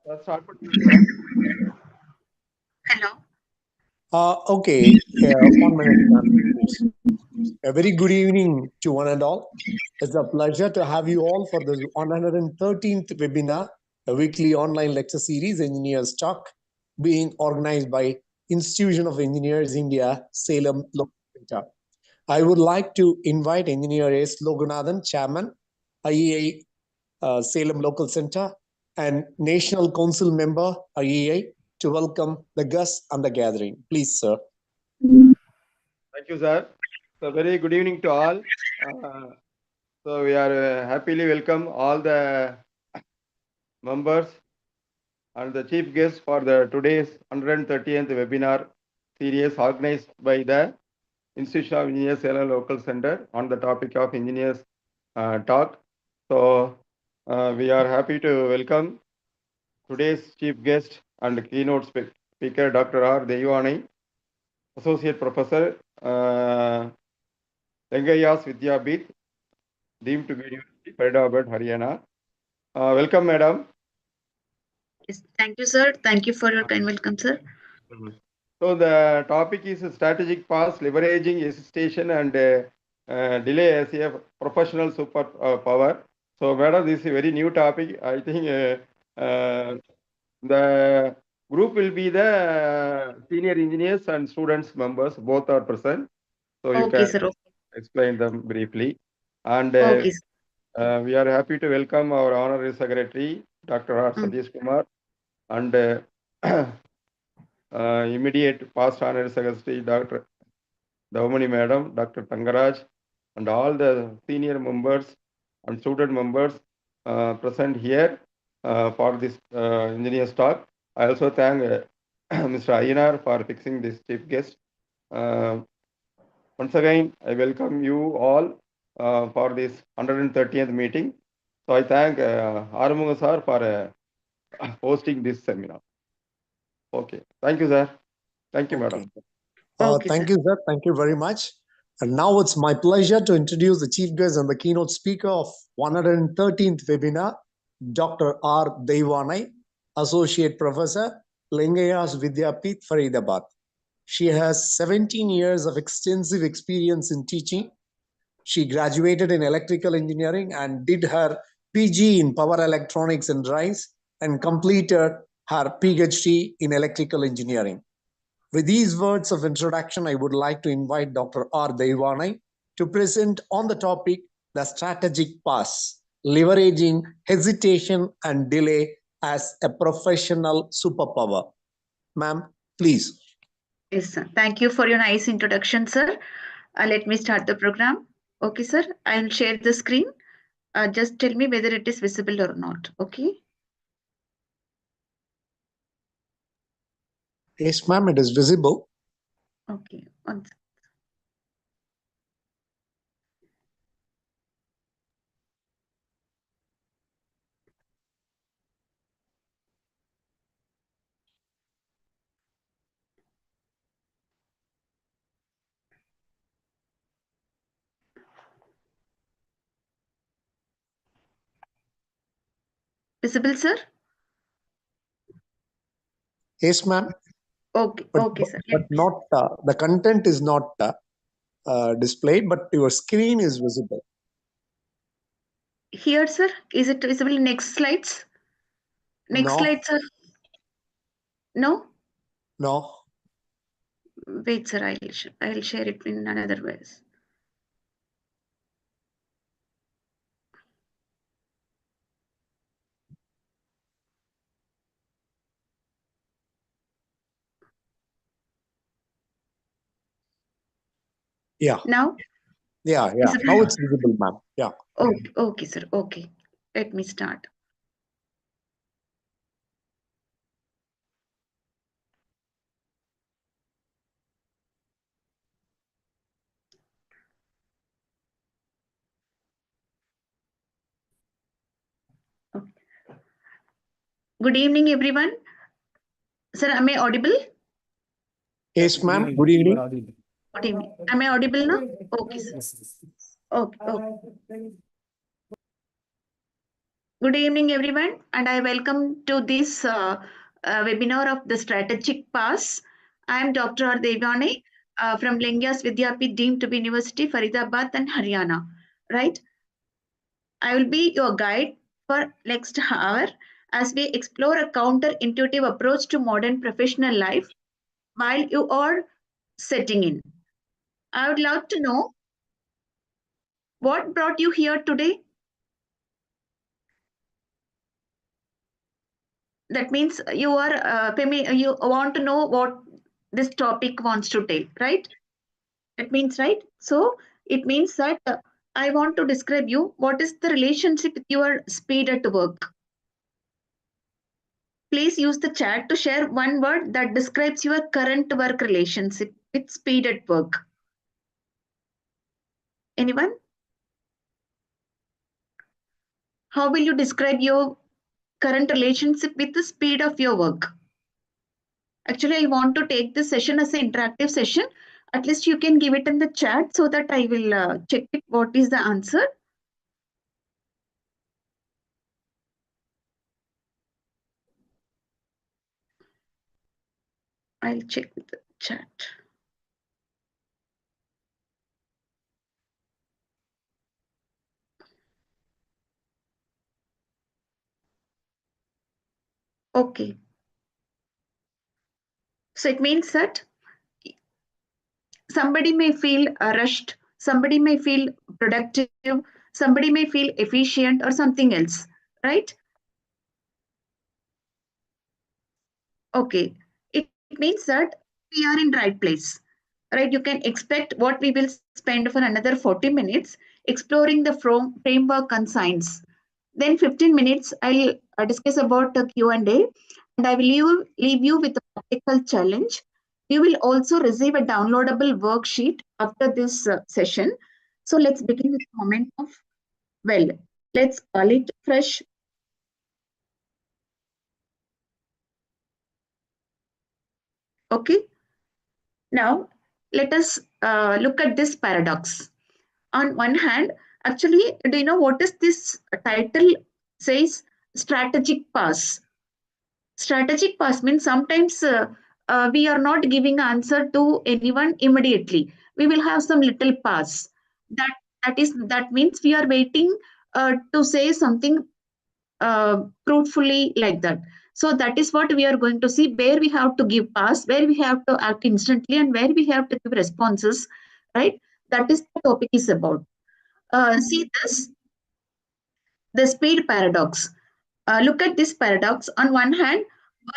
Let's start with you, sir. Hello. Okay, 1 minute, ma'am, please. A very good evening to one and all. It's a pleasure to have you all for this 113th webinar, a weekly online lecture series, Engineers Talk, being organized by Institution of Engineers India, Salem Local Center. I would like to invite Engineer S. Loganathan, Chairman, IEI Salem Local Center, and National Council Member, IEI, to welcome the guests and the gathering. Please, sir. Thank you, sir. So, very good evening to all. So, we are happily welcome all the members and the chief guests for the today's 130th webinar series organized by the Institution of Engineers Salem Local Center on the topic of engineers talk. So, we are happy to welcome today's chief guest and keynote speaker, Dr. R. Deyvani, Associate Professor, Rengayas Vidyabit, deemed to be University, Faridabad, Haryana. Welcome, madam. Yes, thank you, sir. Thank you for your kind welcome, sir. So the topic is strategic paths, leveraging hesitation and delay as a professional superpower. So, madam, this is a very new topic. I think the group will be the senior engineers and students members. Both are present. So you Okay, can sir. explain them briefly. And Okay, sir. we are happy to welcome our Honorary Secretary, Dr. R. Satish Kumar, and immediate past Honorary Secretary, Dr. Davamani Madam, Dr. Tangaraj, and all the senior members and student members present here for this engineer's talk. I also thank Mr. Ayinar for fixing this chief guest. Once again, I welcome you all for this 130th meeting. So I thank Arumuga sir for hosting this seminar. Okay. Thank you, sir. Thank you, madam. Thank you, sir. Thank you very much. And now it's my pleasure to introduce the chief guest and the keynote speaker of 113th webinar, Dr. R. Deivanai, Associate Professor, Lingayas Vidyapith, Faridabad. She has 17 years of extensive experience in teaching. She graduated in electrical engineering and did her PG in power electronics and drives and completed her PhD in electrical engineering. With these words of introduction, I would like to invite Dr. R. Deivanai to present on the topic, the strategic pass, leveraging hesitation and delay as a professional superpower. Ma'am, please. Yes, sir. Thank you for your nice introduction, sir. Let me start the program. Okay, sir. I'll share the screen. Just tell me whether it is visible or not. Okay. Yes, ma'am, it is visible. Okay. Visible, sir? Yes, ma'am. Okay. Okay, sir. But not the content is not displayed, but your screen is visible. Here, sir. Is it visible in next slides? Next No. slide, sir. No? No. Wait, sir. I'll share it in another ways. Yeah. Now? Yeah. Now it's visible, ma'am. Yeah. Okay, okay, sir. Okay. Let me start. Okay. Good evening, everyone. Sir, am I audible? Yes, ma'am. Good evening. Good evening. Am I audible now? Okay, sir. Okay. Good evening, everyone, and I welcome to this webinar of the Strategic Pass. I am Dr. R. Devani from Lingyas Vidyapith, deemed to be University, Faridabad and Haryana. Right? I will be your guide for next hour as we explore a counter-intuitive approach to modern professional life while you are setting in. I would love to know what brought you here today. That means you are you want to know what this topic wants to tell, right? That means, right? So it means that I want to describe you what is the relationship with your speed at work. Please use the chat to share one word that describes your current work relationship with speed at work. Anyone? How will you describe your current relationship with the speed of your work? Actually, I want to take this session as an interactive session. At least you can give it in the chat so that I will check it. What is the answer? I'll check with the chat. Okay. So it means that somebody may feel rushed, somebody may feel productive, somebody may feel efficient or something else, right? Okay. It means that we are in the right place, right? You can expect what we will spend for another 40 minutes exploring the framework and science. Then 15 minutes, I'll discuss about the Q&A, and I will leave you with a practical challenge. You will also receive a downloadable worksheet after this session. So let's begin with a moment of, well, let's call it fresh. Okay. Now, let us look at this paradox. On one hand, actually, do you know what is this title says? Strategic pass. Strategic pass means sometimes we are not giving answer to anyone immediately. We will have some little pass. That that means we are waiting to say something truthfully like that. So that is what we are going to see, where we have to give pass, where we have to act instantly, and where we have to give responses, right? That is the topic is about. See this, the speed paradox. Look at this paradox. On one hand,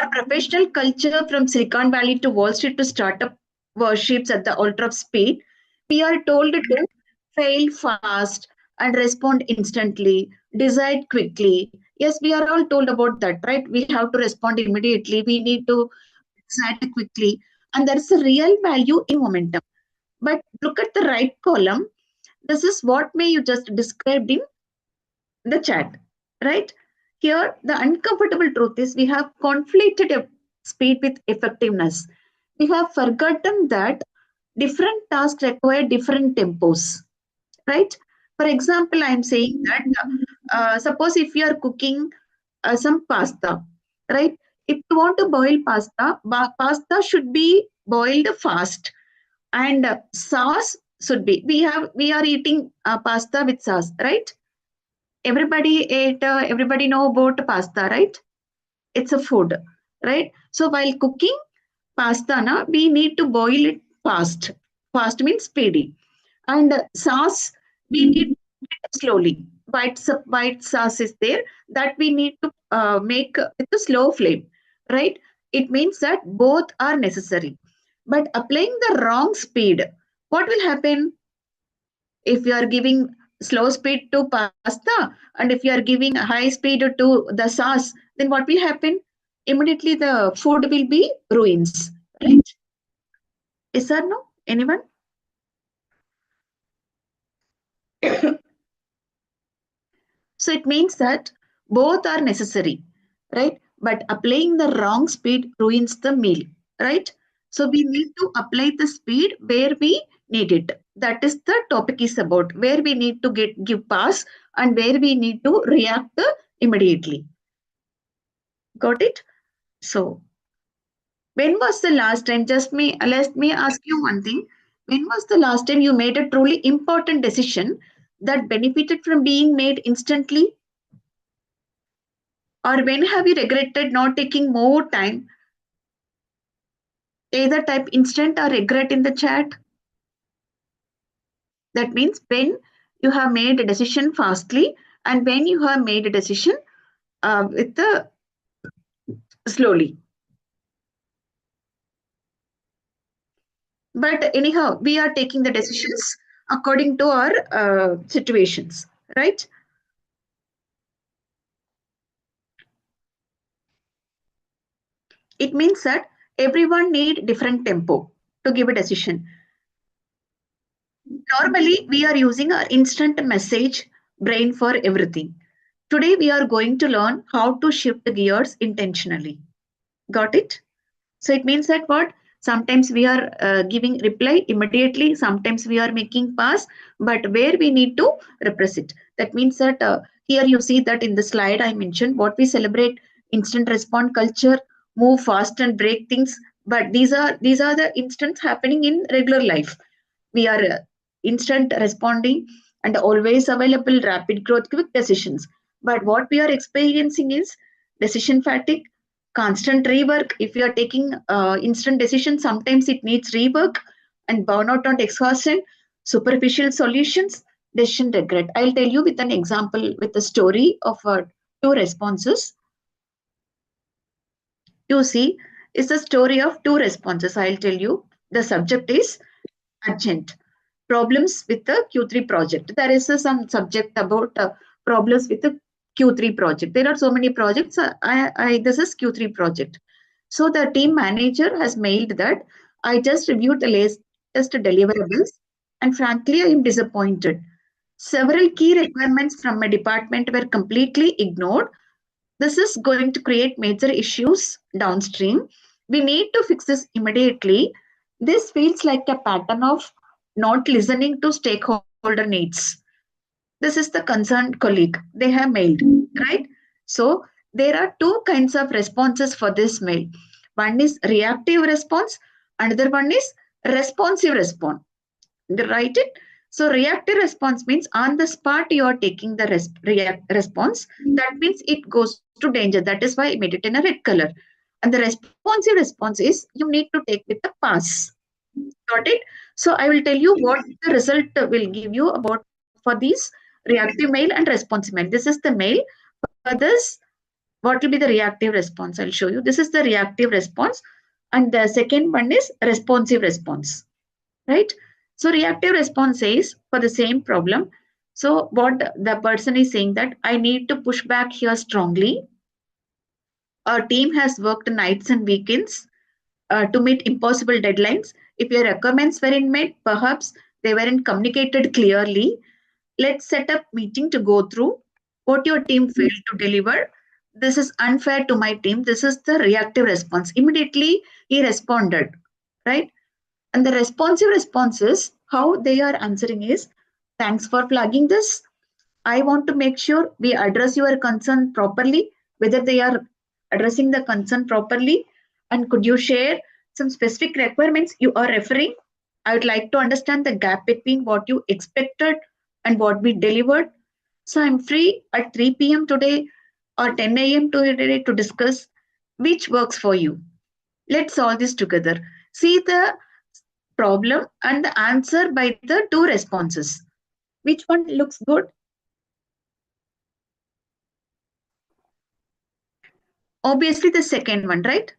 our professional culture from Silicon Valley to Wall Street to startup worships at the altar of speed. We are told to fail fast and respond instantly, decide quickly. Yes, we are all told about that, right? We have to respond immediately. We need to decide quickly. And there is a real value in momentum. But look at the right column. This is what may you just described in the chat, right? Here, the uncomfortable truth is we have conflated speed with effectiveness. We have forgotten that different tasks require different tempos, right? For example, I am saying that suppose if you are cooking some pasta, right? If you want to boil pasta, pasta should be boiled fast, and sauce should be. We are eating pasta with sauce, right? Everybody know about pasta, right? It's a food, right? So while cooking pasta we need to boil it fast means speedy, and sauce we need slowly. White sauce is there that we need to make with a slow flame, right? It means that both are necessary, but applying the wrong speed, what will happen? If you are giving slow speed to pasta and if you are giving high speed to the sauce, then what will happen? Immediately the food will be ruins, right? Is there no anyone? So it means that both are necessary, right? But applying the wrong speed ruins the meal, right? So we need to apply the speed where we need it. That is the topic is about, where we need to give pass and where we need to react immediately. Got it? So when was the last time? Let me ask you one thing. When was the last time you made a truly important decision that benefited from being made instantly? Or when have you regretted not taking more time? Either type instant or regret in the chat. That means when you have made a decision fastly and when you have made a decision with the slowly. But anyhow, we are taking the decisions according to our situations, right? It means that everyone need different tempo to give a decision. Normally, we are using our instant message brain for everything. Today, we are going to learn how to shift gears intentionally. Got it? So it means that what? Sometimes we are giving reply immediately. Sometimes we are making pass, but where we need to repress it. That means that here you see that in the slide I mentioned what we celebrate instant response culture, move fast and break things. But these are the instants happening in regular life. We are instant responding and always available, rapid growth, quick decisions. But what we are experiencing is decision fatigue, constant rework. If you are taking instant decisions, sometimes it needs rework and burnout and exhaustion, superficial solutions, decision regret. I'll tell you with an example, with a story of two responses. You see, it's a story of two responses. I'll tell you. The subject is urgent. Problems with the Q3 project. There is some subject about problems with the Q3 project. There are so many projects. This is Q3 project. So the team manager has mailed that I just reviewed the latest deliverables and frankly I am disappointed. Several key requirements from my department were completely ignored. This is going to create major issues downstream. We need to fix this immediately. This feels like a pattern of not listening to stakeholder needs. This is the concerned colleague. They have mailed, right? So there are two kinds of responses for this mail. One is reactive response, another one is responsive response. Write it. So reactive response means on the spot you are taking the response. That means it goes to danger. That is why I made it in a red color. And the responsive response is you need to take with the pass. Got it? So I will tell you what the result will give you about for these reactive mail and responsive mail. This is the mail. For this, what will be the reactive response? I'll show you. This is the reactive response. And the second one is responsive response. Right? So reactive response says for the same problem. So what the person is saying that I need to push back here strongly. Our team has worked nights and weekends to meet impossible deadlines. If your requirements weren't met, perhaps they weren't communicated clearly. Let's set up meeting to go through what your team failed to deliver. This is unfair to my team. This is the reactive response. Immediately he responded, right? And the responsive responses, how they are answering is, thanks for flagging this. I want to make sure we address your concern properly, whether they are addressing the concern properly. And could you share some specific requirements you are referring? I would like to understand the gap between what you expected and what we delivered. So I'm free at 3 p.m. today or 10 a.m. today to discuss which works for you. Let's solve this together. See the problem and the answer by the two responses. Which one looks good? Obviously the second one, right?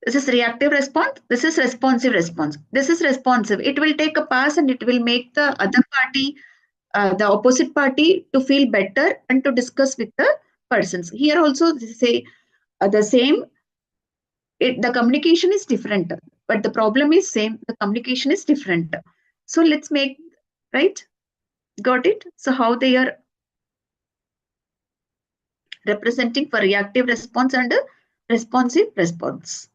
This is reactive response. This is responsive response. This is responsive. It will take a pass and it will make the other party, the opposite party, to feel better and to discuss with the persons. Here also they say the same. The communication is different, but the problem is same. The communication is different. So let's make, right? Got it? So how they are representing for reactive response and responsive response.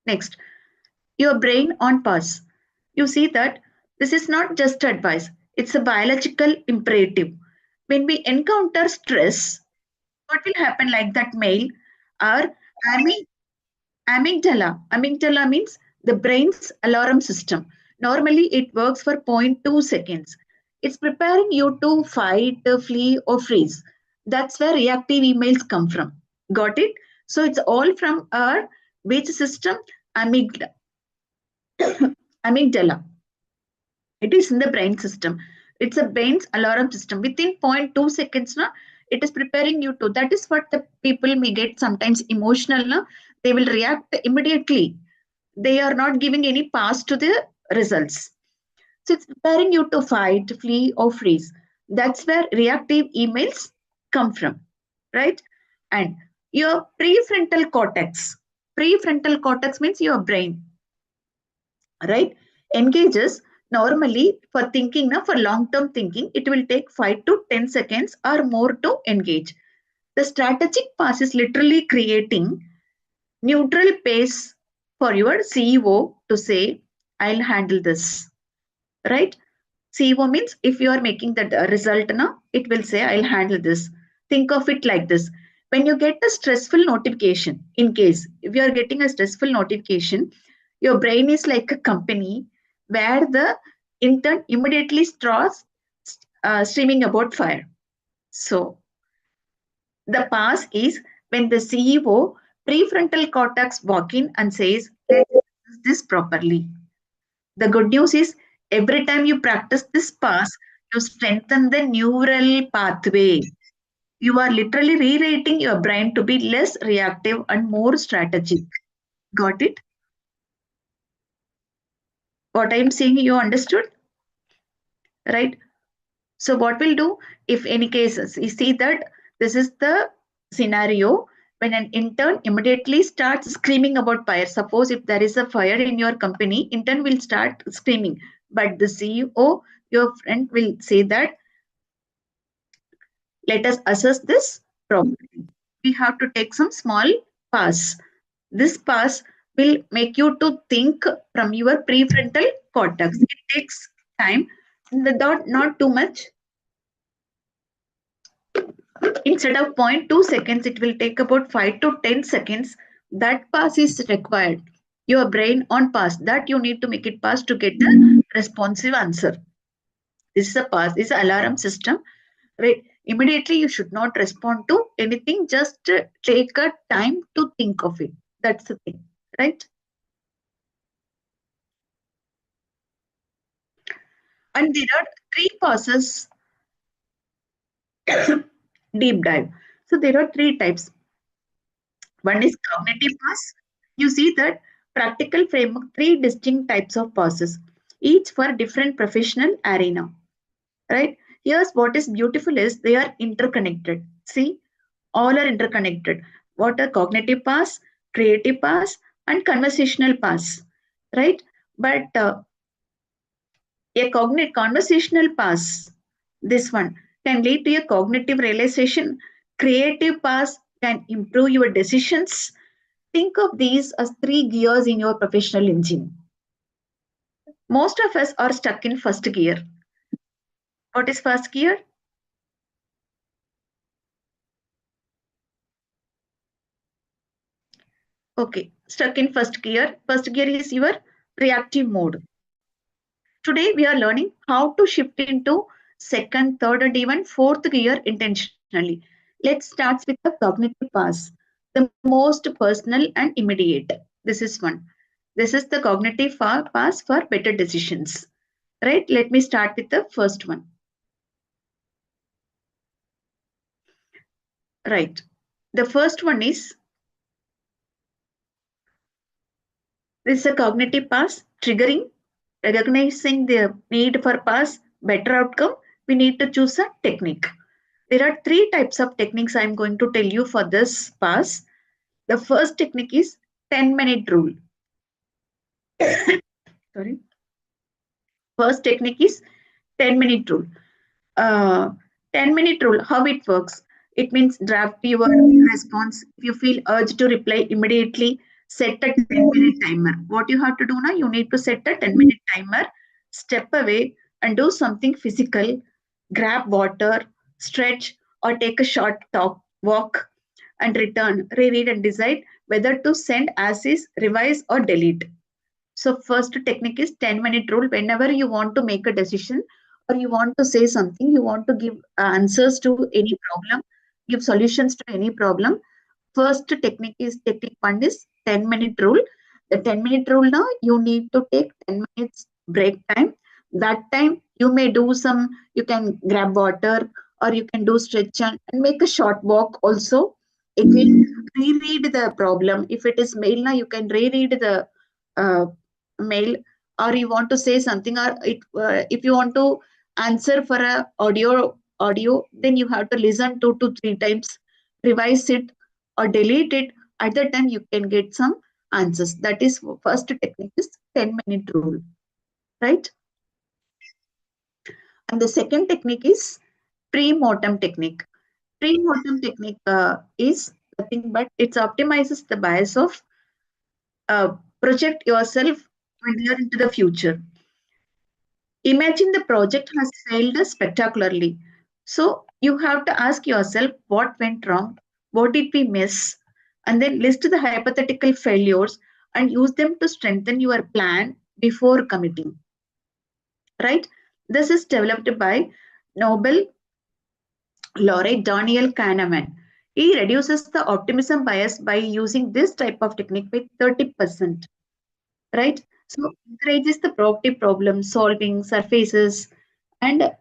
Next, your brain on pause. You see that this is not just advice, it's a biological imperative. When we encounter stress, what will happen like that mail? Our amygdala. Amygdala means the brain's alarm system. Normally, it works for 0.2 seconds. It's preparing you to fight, flee, or freeze. That's where reactive emails come from. Got it? So it's all from our which system? Amygdala. Amygdala. It is in the brain system. It's a brain's alarm system. Within 0.2 seconds, it is preparing you to. That is what the people may get sometimes emotional. They will react immediately. They are not giving any pass to the results. So it's preparing you to fight, flee, or freeze. That's where reactive emails come from, right? And your prefrontal cortex. Prefrontal cortex means your brain, right? Engages normally for thinking, for long-term thinking, it will take 5 to 10 seconds or more to engage. The strategic pass is literally creating neutral pace for your CEO to say, I'll handle this, right? CEO means if you are making the result, it will say, I'll handle this. Think of it like this. When you get a stressful notification, in case if you are getting a stressful notification, your brain is like a company where the intern immediately starts streaming about fire. So the pass is when the CEO prefrontal cortex walk in and says, let's do this properly. The good news is every time you practice this pass, you strengthen the neural pathway. You are literally rewriting your brain to be less reactive and more strategic. Got it? What I am saying, you understood? Right? So what we'll do, if any cases, you see that this is the scenario when an intern immediately starts screaming about fire. Suppose if there is a fire in your company, intern will start screaming. But the CEO, your friend, will say that, let us assess this properly. We have to take some small pass. This pass will make you to think from your prefrontal cortex. It takes time, not too much. Instead of 0.2 seconds, it will take about 5 to 10 seconds. That pass is required. Your brain on pass, that you need to make it pass to get the responsive answer. This is a pass, this is an alarm system. Right? Immediately you should not respond to anything, just take a time to think of it. That's the thing, right? And there are 3 passes deep dive. So there are 3 types. One is cognitive pass. You see that practical framework, 3 distinct types of passes, each for different professional arena. Right? Here's what is beautiful is they are interconnected. See, all are interconnected. What are cognitive pass, creative pass, and conversational pass, right? But a conversational pass, this one, can lead to a cognitive realization. Creative pass can improve your decisions. Think of these as 3 gears in your professional engine. Most of us are stuck in first gear. What is first gear? Okay, stuck in first gear. First gear is your reactive mode. Today we are learning how to shift into second, third, and even fourth gear intentionally. Let's start with the cognitive pass, the most personal and immediate. This is one. This is the cognitive pass for better decisions. Right? Let me start with the first one. Right. The first one is this is a cognitive pass, triggering, recognizing the need for pass, better outcome. We need to choose a technique. There are 3 types of techniques I'm going to tell you for this pass. The first technique is 10-minute rule. Sorry. First technique is 10-minute rule. 10-minute rule, how it works? It means draft your response. If you feel urged to reply immediately, set a 10-minute timer. What you have to do now, you need to set a 10-minute timer, step away and do something physical, grab water, stretch, or take a short walk and return, reread and decide whether to send as is, revise or delete. So first technique is 10-minute rule. Whenever you want to make a decision or you want to say something, you want to give answers to any problem, give solutions to any problem. First technique is technique 1 is 10-minute rule. The 10-minute rule now, you need to take 10 minutes break time. That time you may do some, you can grab water or you can do stretch and make a short walk also. It will reread the problem. If it is mail now, you can reread the uh, mail, or you want to say something, or if you want to answer for a audio, then you have to listen 2 to 3 times, revise it or delete it. At that time you can get some answers. That is first technique is 10-minute rule, right? And the second technique is pre-mortem technique. Pre-mortem technique is nothing but it optimizes the bias of project yourself when you're into the future. Imagine the project has failed spectacularly. So you have to ask yourself what went wrong, what did we miss, and then list the hypothetical failures and use them to strengthen your plan before committing. Right? This is developed by Nobel laureate Daniel Kahneman. He reduces the optimism bias by using this type of technique by 30%. Right? So encourages the proactive problem solving, surfaces, and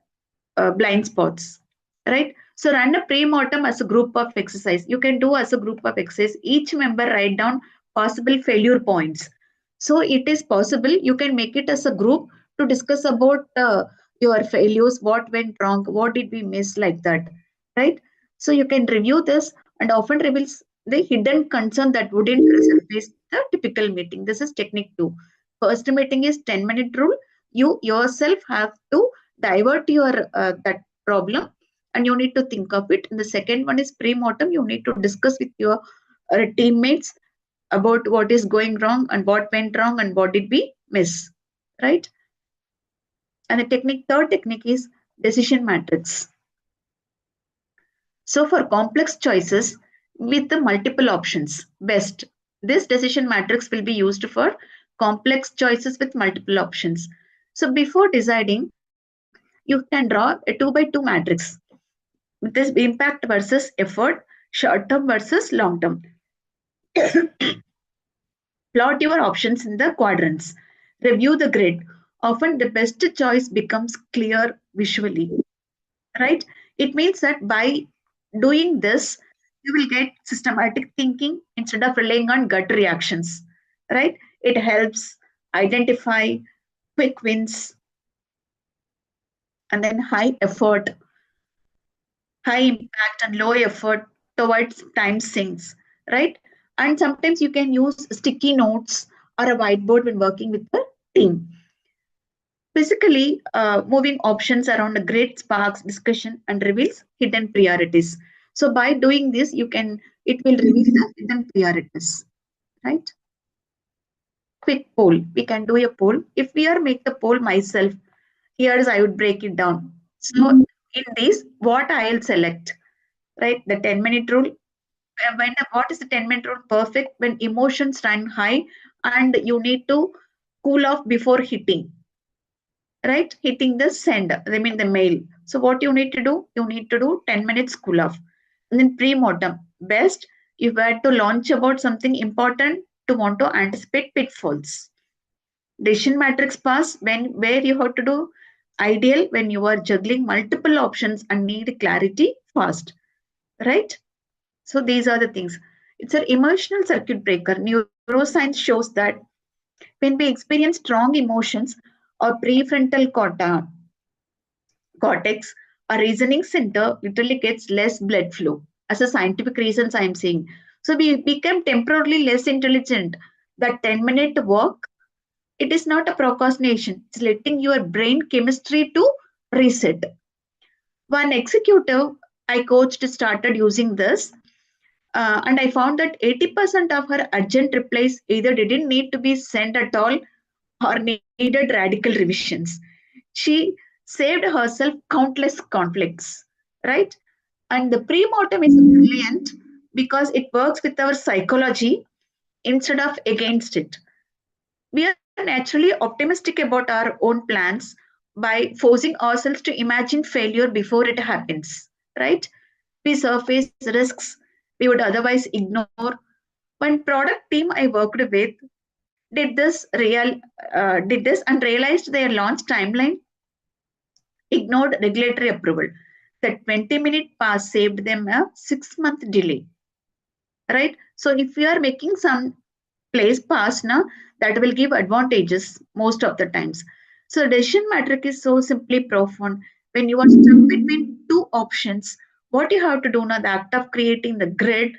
blind spots, right? So run a pre-mortem as a group of exercise. You can do as a group of exercise. Each member write down possible failure points. So it is possible you can make it as a group to discuss about your failures, what went wrong, what did we miss, like that, right? So you can review this and often reveals the hidden concern that wouldn't surface the typical meeting. This is technique 2. First meeting is 10-minute rule. You yourself have to divert your that problem and you need to think of it. And the second one is pre-mortem. You need to discuss with your teammates about what is going wrong and what went wrong and what did we miss, right? And the third technique is decision matrix. So for complex choices with the multiple options, best. This decision matrix will be used for complex choices with multiple options. So before deciding, you can draw a 2x2 matrix. This impact versus effort, short term versus long term. Plot your options in the quadrants. Review the grid. Often the best choice becomes clear visually, right? It means that by doing this, you will get systematic thinking instead of relying on gut reactions, right? It helps identify quick wins and then high effort, high impact and low effort towards time sinks, right? And sometimes you can use sticky notes or a whiteboard when working with the team. Physically, moving options around a grid sparks discussion and reveals hidden priorities. So by doing this, it will reveal the hidden priorities, right? Quick poll. We can do a poll. If we are make the poll myself, here's I would break it down. So in this, what I'll select, right? The 10-minute rule. What is the 10-minute rule? Perfect when emotions run high and you need to cool off before hitting, right? Hitting the send, I mean the mail. So what you need to do? You need to do 10 minutes cool off. And then pre-mortem. Best, you had to launch about something important to want to anticipate pitfalls. Decision matrix pass where you have to do ideal when you are juggling multiple options and need clarity fast, right? So these are the things. It's an emotional circuit breaker. Neuroscience shows that when we experience strong emotions, our prefrontal cortex, our reasoning center literally gets less blood flow. As a scientific reasons, I am saying. So we become temporarily less intelligent. That 10-minute walk, it is not a procrastination. It's letting your brain chemistry to reset. One executive I coached started using this, and I found that 80% of her urgent replies either didn't need to be sent at all or needed radical revisions. She saved herself countless conflicts, right? And the pre-mortem is brilliant because it works with our psychology instead of against it. We are naturally optimistic about our own plans by forcing ourselves to imagine failure before it happens, right? We surface risks we would otherwise ignore. One product team I worked with did this and realized their launch timeline ignored regulatory approval. The 20-minute pass saved them a 6-month delay, right? So if you are making some place pass now, that will give advantages most of the times. So decision matrix is so simply profound. When you are stuck between two options, what you have to do now, the act of creating the grid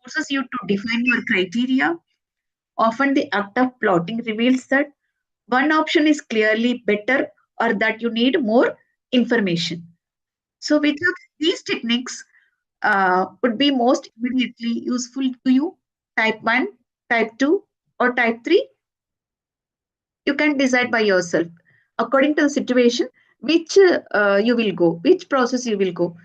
forces you to define your criteria. Often the act of plotting reveals that one option is clearly better or that you need more information. So with these techniques would be most immediately useful to you, type 1, type 2 or type 3. You can decide by yourself according to the situation which you will go, which process you will go.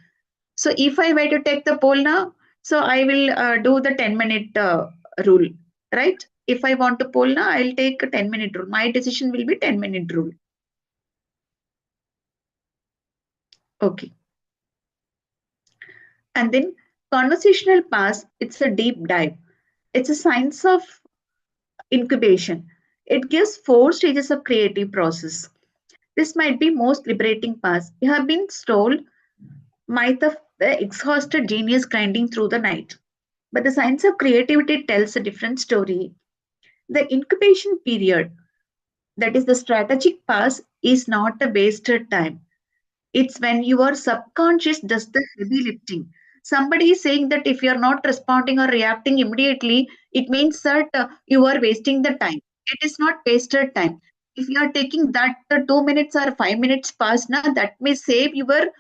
So if I were to take the poll now, so I will do the 10-minute rule, right? If I want to poll now, I'll take a 10-minute rule. My decision will be 10-minute rule. Okay. And then conversational pass, it's a deep dive. It's a science of incubation. It gives 4 stages of creative process. This might be most liberating pass. You have been told myth of the exhausted genius grinding through the night. But the science of creativity tells a different story. The incubation period, that is the strategic pass, is not a wasted time. It's when your subconscious does the heavy lifting. Somebody is saying that if you're not responding or reacting immediately, it means that you are wasting the time. It is not wasted time. If you are taking that 2 minutes or 5 minutes past, now that may save your work.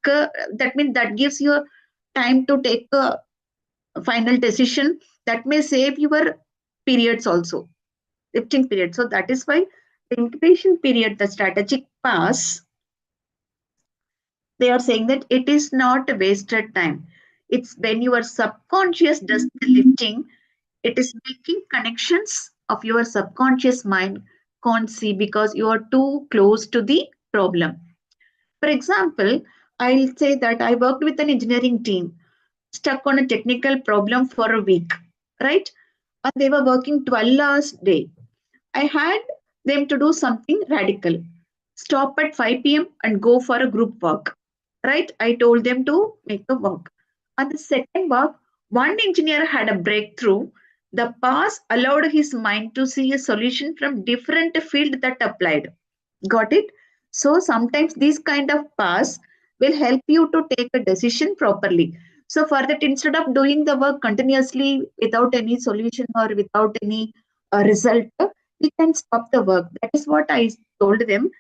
That means that gives you time to take a final decision. That may save your periods also, lifting period. So that is why the incubation period, the strategic pass, they are saying that it is not a wasted time. It's when your subconscious does the lifting, it is making connections of your subconscious mind can't see because you are too close to the problem. For example, I'll say that I worked with an engineering team stuck on a technical problem for a week, right? And they were working 12 hours a day. I had them to do something radical. Stop at 5 p.m. and go for a group walk. Right? I told them to make a walk. On the second walk, one engineer had a breakthrough. The pass allowed his mind to see a solution from different field that applied. Got it? So sometimes these kind of pass will help you to take a decision properly. So for that, instead of doing the work continuously without any solution or without any result, we can stop the work. That is what I told them,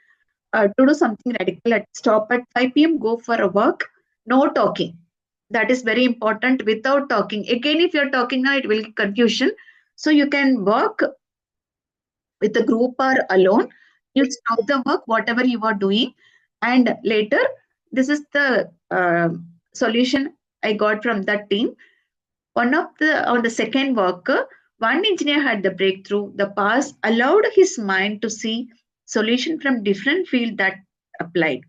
to do something radical. Stop at 5 p.m., go for a walk, no talking. That is very important. Without talking. Again, if you're talking now, it will confusion. So you can work with a group or alone. You stop the work, whatever you are doing, and later, this is the solution I got from that team. On the second work, one engineer had the breakthrough. The pass allowed his mind to see solution from different field that applied.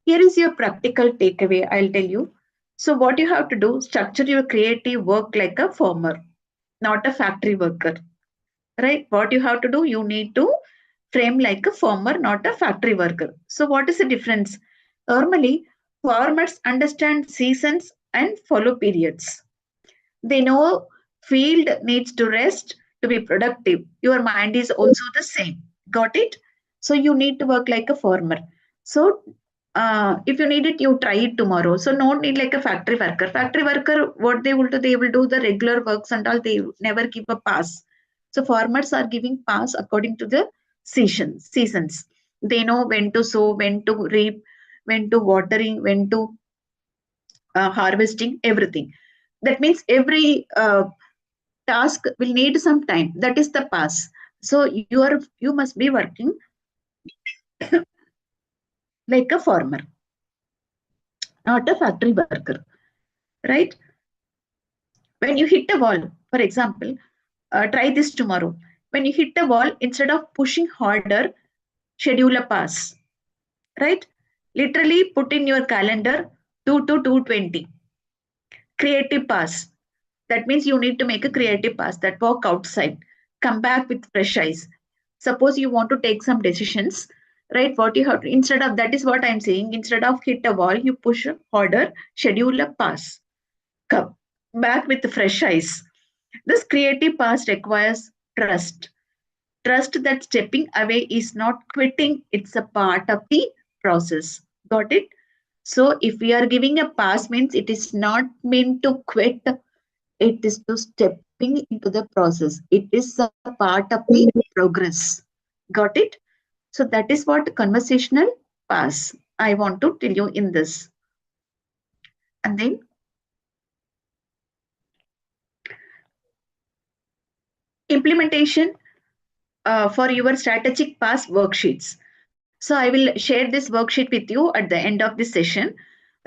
Here is your practical takeaway, I'll tell you. So what you have to do, structure your creative work like a farmer, not a factory worker. Right? What you have to do, you need to frame like a farmer, not a factory worker. So what is the difference? Normally, farmers understand seasons and follow periods. They know field needs to rest to be productive. Your mind is also the same. Got it? So you need to work like a farmer. So if you need it, you try it tomorrow. So no need like a factory worker. Factory worker, what they will do, they will do the regular works and all. They never give a pass. So farmers are giving pass according to the seasons. They know when to sow, when to reap, when to watering, when to harvesting, everything. That means every task will need some time. That is the pass. So you must be working like a farmer, not a factory worker, right? When you hit a wall, for example, try this tomorrow. When you hit a wall, instead of pushing harder, schedule a pass, right? Literally put in your calendar 2 to 2:20. Creative pass. That means you need to make a creative pass, that walk outside, come back with fresh eyes. Suppose you want to take some decisions, right? What you have to, instead of, that is what I'm saying, instead of hit a wall, you push harder, schedule a pass, come back with fresh eyes. This creative pass requires trust. Trust that stepping away is not quitting, it's a part of the process. Got it? So if we are giving a pass, means it is not meant to quit, it is to stepping into the process. It is a part of the progress. Got it? So that is what conversational pass I want to tell you in this. And then implementation for your strategic pass worksheets. So I will share this worksheet with you at the end of this session.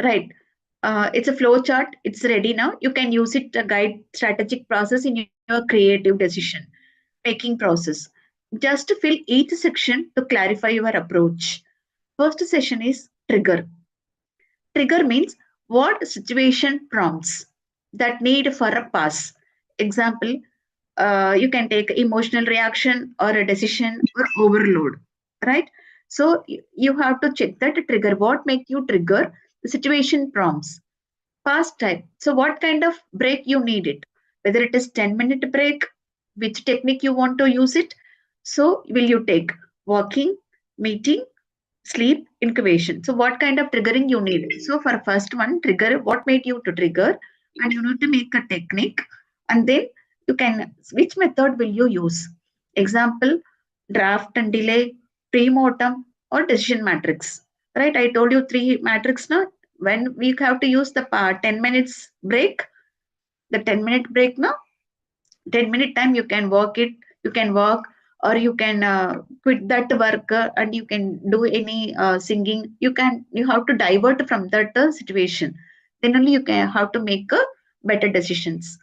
Right. It's a flow chart. It's ready now. You can use it to guide strategic process in your creative decision making process. Just to fill each section to clarify your approach. First session is trigger. Trigger means what situation prompts that need for a pass. Example, you can take emotional reaction or a decision or overload, right? So you have to check that trigger. What make you trigger? The situation prompts. Pass type. So what kind of break you need it? Whether it is 10-minute break, which technique you want to use it. So will you take walking, meeting, sleep, incubation? So what kind of triggering you need? So for first one, trigger, what made you to trigger? And you need to make a technique. And then you can, which method will you use? Example, draft and delay, pre-mortem, or decision matrix. Right? I told you 3 matrix now. When we have to use the 10 minutes break, the 10-minute break now, 10-minute time you can work it, you can work, or you can quit that work, and you can do any singing. You have to divert from that situation. Then only you can have to make better decisions.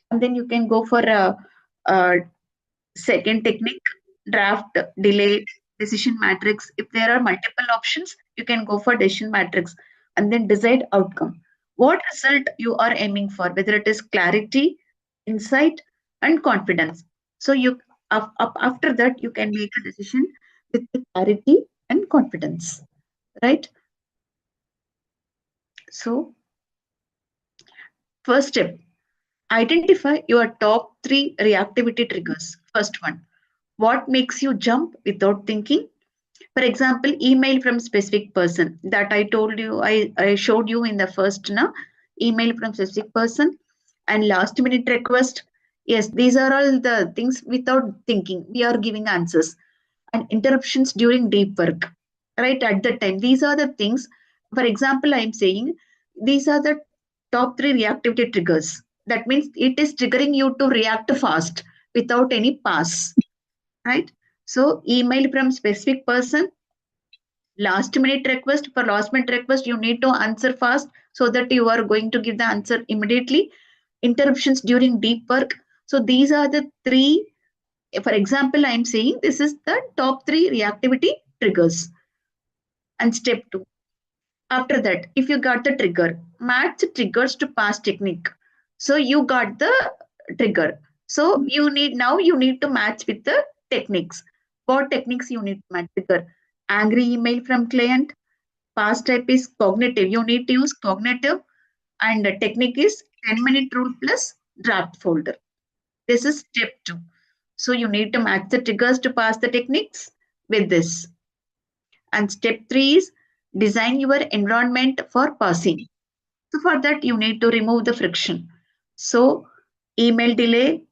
And then you can go for a second technique, draft, delay, decision matrix. If there are multiple options, you can go for decision matrix and then decide outcome. What result you are aiming for, whether it is clarity, insight, and confidence. So after that, you can make a decision with the clarity and confidence, right? So first step, identify your top 3 reactivity triggers. First one, what makes you jump without thinking? For example, email from specific person that I told you, I showed you in the first email from specific person, and last minute request. Yes, these are all the things without thinking. We are giving answers. And interruptions during deep work, right? At the time, these are the things. For example, I'm saying these are the top 3 reactivity triggers. That means it is triggering you to react fast without any pass, right? So, email from specific person, last minute request. For last minute request, you need to answer fast so that you are going to give the answer immediately. Interruptions during deep work. So, these are the 3. For example, I'm saying this is the top 3 reactivity triggers. And step 2, after that, if you got the trigger, match triggers to past technique. So you got the trigger. So you need to match with the techniques. What techniques you need to match? Trigger. Angry email from client. Past type is cognitive. You need to use cognitive. And the technique is 10-minute rule plus draft folder. This is step 2. So you need to match the triggers to pass the techniques with this. And step 3 is design your environment for passing. So for that, you need to remove the friction. So email delay,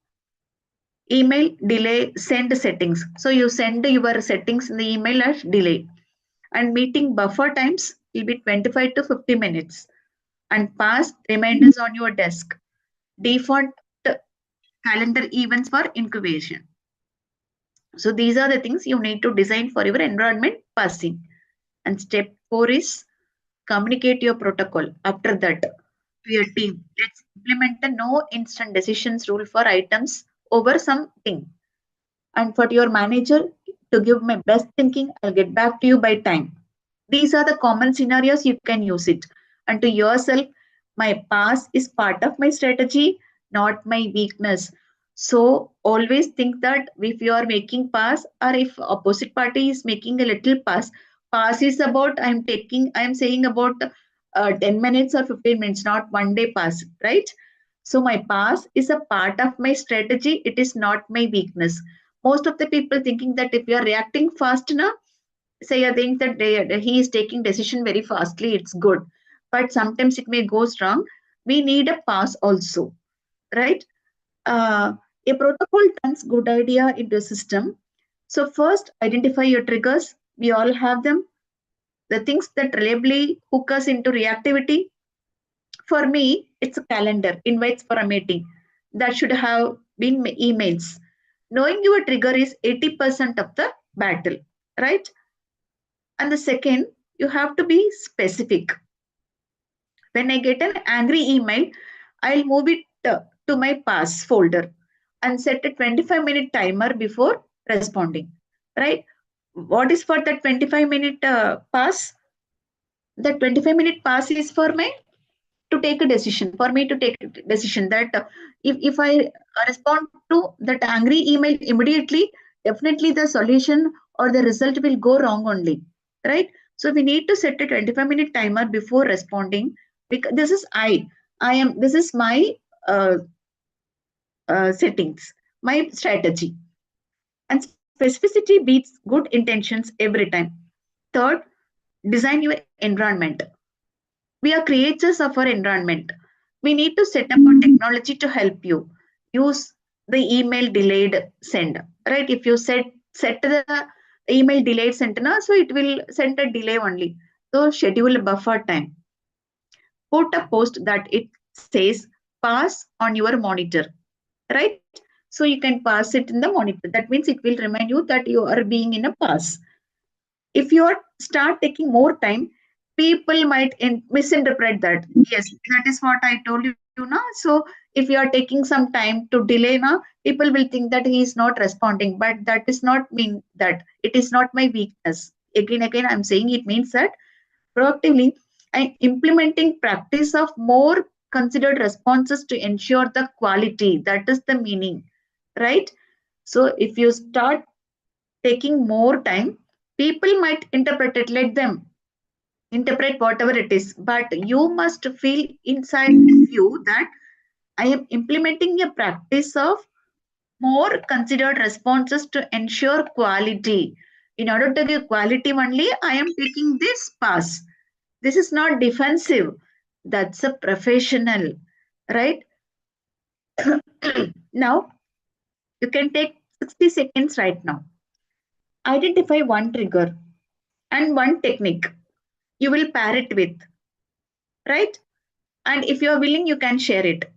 send settings. So you send your settings in the email as delay. And meeting buffer times will be 25 to 50 minutes. And pass reminders on your desk. Default calendar events for incubation. So these are the things you need to design for your environment passing. And step 4 is communicate your protocol. After that, to your team, let's implement the no instant decisions rule for items over something. And for your manager, to give my best thinking, I'll get back to you by time. These are the common scenarios you can use it. And to yourself, my past is part of my strategy, not my weakness. So always think that if you are making pass, or if opposite party is making a little pass is about I'm saying about 10 minutes or 15 minutes, not one day pass, right? So my pass is a part of my strategy. It is not my weakness. Most of the people thinking that if you are reacting fast enough, say I think that he is taking decision very fastly, it's good. But sometimes it may go wrong. We need a pass also, right? A protocol turns good idea into a system. So first, identify your triggers. We all have them. The things that reliably hook us into reactivity. For me, it's a calendar, invites for a meeting. That should have been emails. Knowing your trigger is 80% of the battle, right? And the second, you have to be specific. When I get an angry email, I'll move it to my pass folder and set a 25-minute timer before responding, right? What is for that 25-minute pass? The 25-minute pass is for me to take a decision, for me to take a decision that if I respond to that angry email immediately, definitely the solution or the result will go wrong only, right? So we need to set a 25-minute timer before responding, because this is my settings, my strategy. And specificity beats good intentions every time. Third, design your environment. We are creators of our environment. We need to set up a technology to help you. Use the email delayed send, right? If you set the email delayed send, so it will send a delay only. So schedule buffer time. Put a post that it says pass on your monitor. right? So you can pass it in the monitor. That means it will remind you that you are being in a pass. If you start taking more time, people might misinterpret that. Yes, that is what I told you now. So if you are taking some time to delay now, people will think that he is not responding, but that is not mean that it is not my weakness. Again I'm saying it means that proactively and implementing practice of more considered responses to ensure the quality. That is the meaning, right? So if you start taking more time, people might interpret it. Let them interpret whatever it is, but you must feel inside you that I am implementing a practice of more considered responses to ensure quality. In order to give quality only, I am taking this pass. This is not defensive. That's a professional, right? Now, you can take 60 seconds right now. Identify one trigger and one technique you will pair it with, right? And if you are willing, you can share it.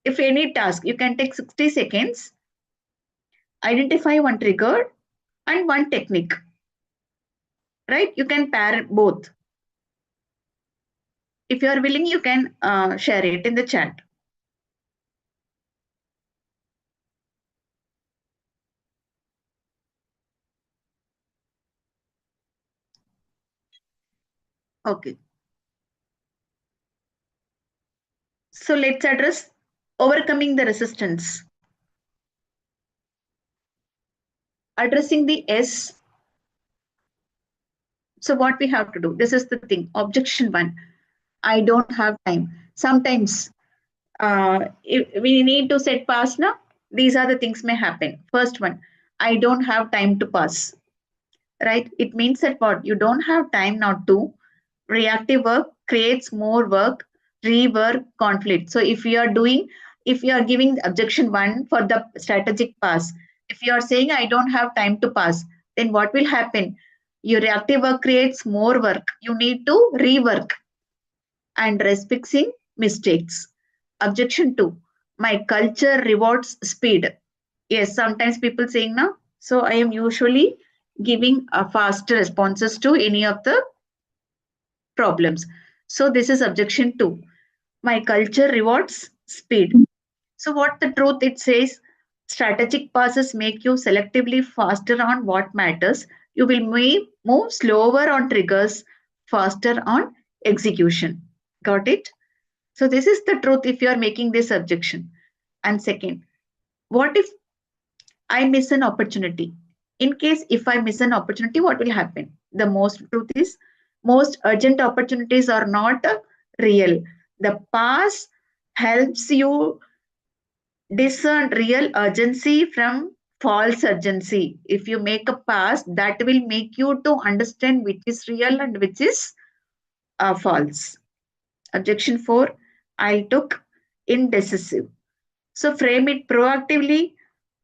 If any task, you can take 60 seconds, identify one trigger and one technique, right? You can pair both. If you are willing, you can share it in the chat. Okay. So let's address overcoming the resistance. Addressing the S. So what we have to do, this is the thing. Objection 1, I don't have time. Sometimes if we need to set pass now, these are the things may happen. First one, I don't have time to pass, right? It means that what? You don't have time not to. Reactive work creates more work, rework, conflict. So if you are giving objection 1 for the strategic pass, if you are saying I don't have time to pass, then what will happen? Your reactive work creates more work. You need to rework and risk fixing mistakes. Objection 2, my culture rewards speed. Yes, sometimes people saying now, so I am usually giving a faster responses to any of the problems. So this is objection 2. My culture rewards speed. So what the truth it says, strategic passes make you selectively faster on what matters. You will move slower on triggers, faster on execution. Got it? So this is the truth if you are making this objection. And second, what if I miss an opportunity? In case if I miss an opportunity, what will happen? The most truth is most urgent opportunities are not real. The pass helps you discern real urgency from false urgency. If you make a pass, that will make you to understand which is real and which is false. Objection 4, I took indecisive. So frame it proactively.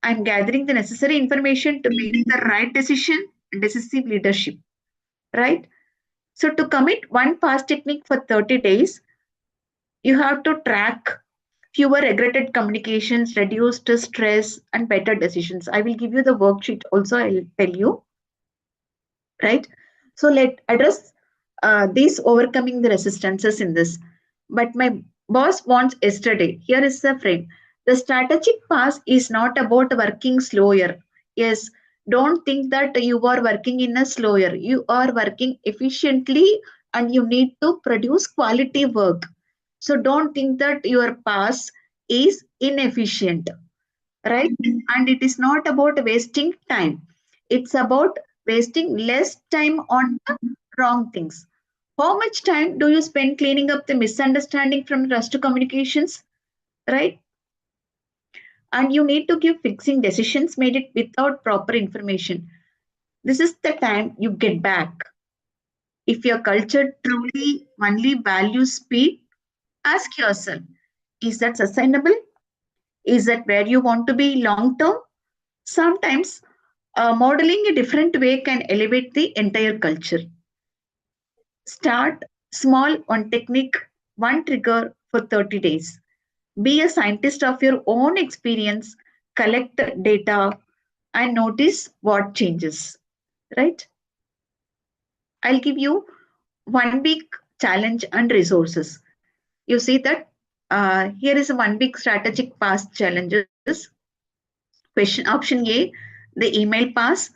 I'm gathering the necessary information to make the right decision, decisive leadership, right? So to commit one pass technique for 30 days, you have to track fewer regretted communications, reduced stress, and better decisions. I will give you the worksheet also, I'll tell you, right? So let address these overcoming the resistances in this. But my boss wants yesterday. Here is the frame. The strategic pass is not about working slower. Yes, don't think that you are working in a slower. You are working efficiently and you need to produce quality work. So don't think that your pass is inefficient, right? And it is not about wasting time. It's about wasting less time on the wrong things. How much time do you spend cleaning up the misunderstanding from rushed communications, right? And you need to give fixing decisions made it without proper information. This is the time you get back. If your culture truly only values speed, ask yourself, is that sustainable? Is that where you want to be long term? Sometimes modeling a different way can elevate the entire culture. Start small, one technique, one trigger for 30 days. Be a scientist of your own experience, collect the data, and notice what changes, right? I'll give you 1 week challenge and resources. You see that here is a 1 week strategic pass challenges. Question option A, the email pass.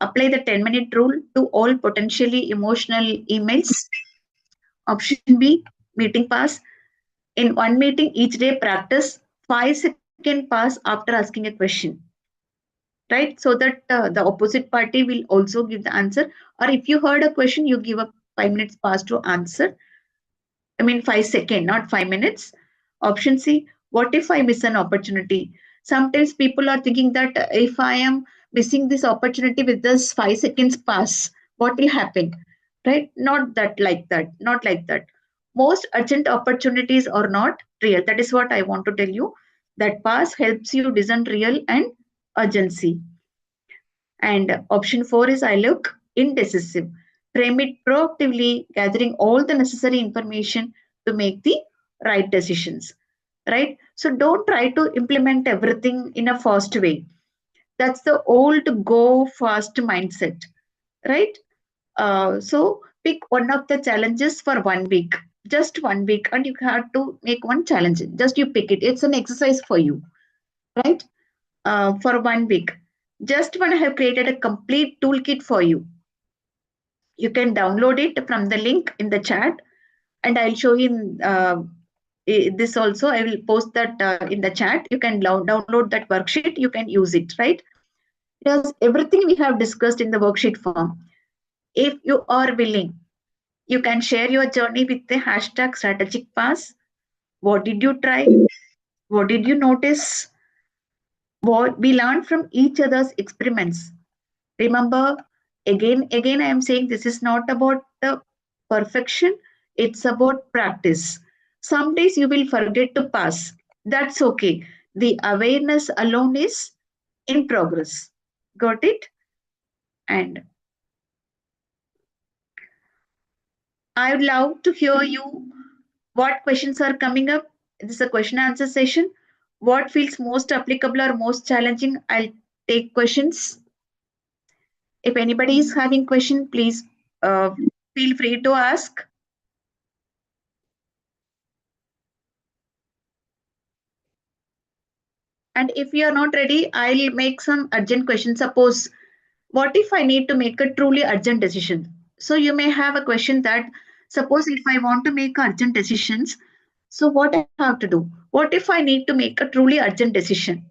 Apply the 10-minute rule to all potentially emotional emails. Option B, meeting pass. In one meeting each day, practice 5-second pass after asking a question. Right? So that the opposite party will also give the answer. Or if you heard a question, you give a 5 minutes pass to answer. I mean, 5 seconds, not 5 minutes. Option C, what if I miss an opportunity? Sometimes people are thinking that if I am missing this opportunity with this 5 seconds pass, what will happen? Right? Not that like that. Not like that. Most urgent opportunities are not real. That is what I want to tell you. That pass helps you discern real and urgency. And option 4 is I look indecisive. Frame it proactively, gathering all the necessary information to make the right decisions. Right? So don't try to implement everything in a fast way. That's the old go fast mindset. Right? So pick one of the challenges for 1 week, just 1 week, and you have to make one challenge. Just you pick it. It's an exercise for you, right? For 1 week. Just when I have created a complete toolkit for you. You can download it from the link in the chat, and I'll show you this also. I will post that in the chat. You can download that worksheet. You can use it, right? Because everything we have discussed in the worksheet form. If you are willing, you can share your journey with the hashtag strategic pass. What did you try? What did you notice? What we learned from each other's experiments. Remember, again, I am saying this is not about the perfection, it's about practice. Some days you will forget to pass. That's okay. The awareness alone is in progress. Got it? And I would love to hear you. What questions are coming up? This is a question answer session. What feels most applicable or most challenging? I'll take questions. If anybody is having question, please feel free to ask. And if you are not ready, I'll make some urgent questions. Suppose, what if I need to make a truly urgent decision? So you may have a question that, suppose if I want to make urgent decisions, so what I have to do? What if I need to make a truly urgent decision?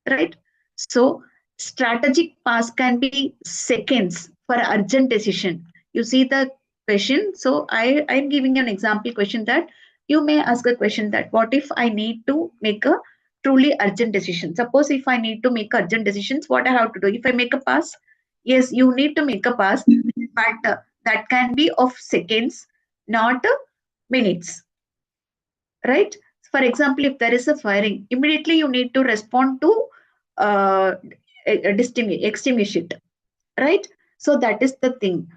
Right? So strategic pass can be seconds for urgent decision. You see the question. So I'm giving an example question that you may ask a question that what if I need to make a truly urgent decision? Suppose if I need to make urgent decisions, what I have to do? If I make a pass, yes, you need to make a pass, but that can be of seconds, not minutes, right? For example, if there is a firing, immediately you need to respond to extinguish it, right? So that is the thing.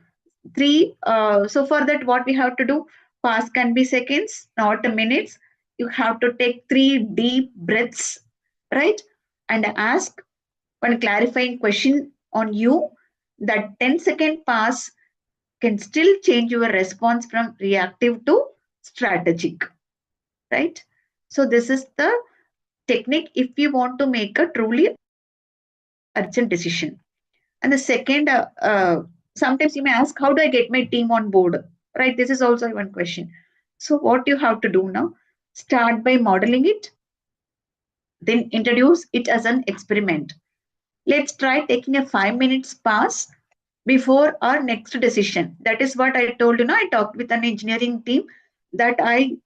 So for that, what we have to do? Pass can be seconds, not minutes. You have to take 3 deep breaths, right? And ask one clarifying question on you. That 10-second pass can still change your response from reactive to strategic, right? So this is the technique if you want to make a truly urgent decision. And the second, sometimes you may ask, how do I get my team on board? Right? This is also one question. So what you have to do now, start by modeling it, then introduce it as an experiment. Let's try taking a 5 minutes pass before our next decision. That is what I told you. I talked with an engineering team that I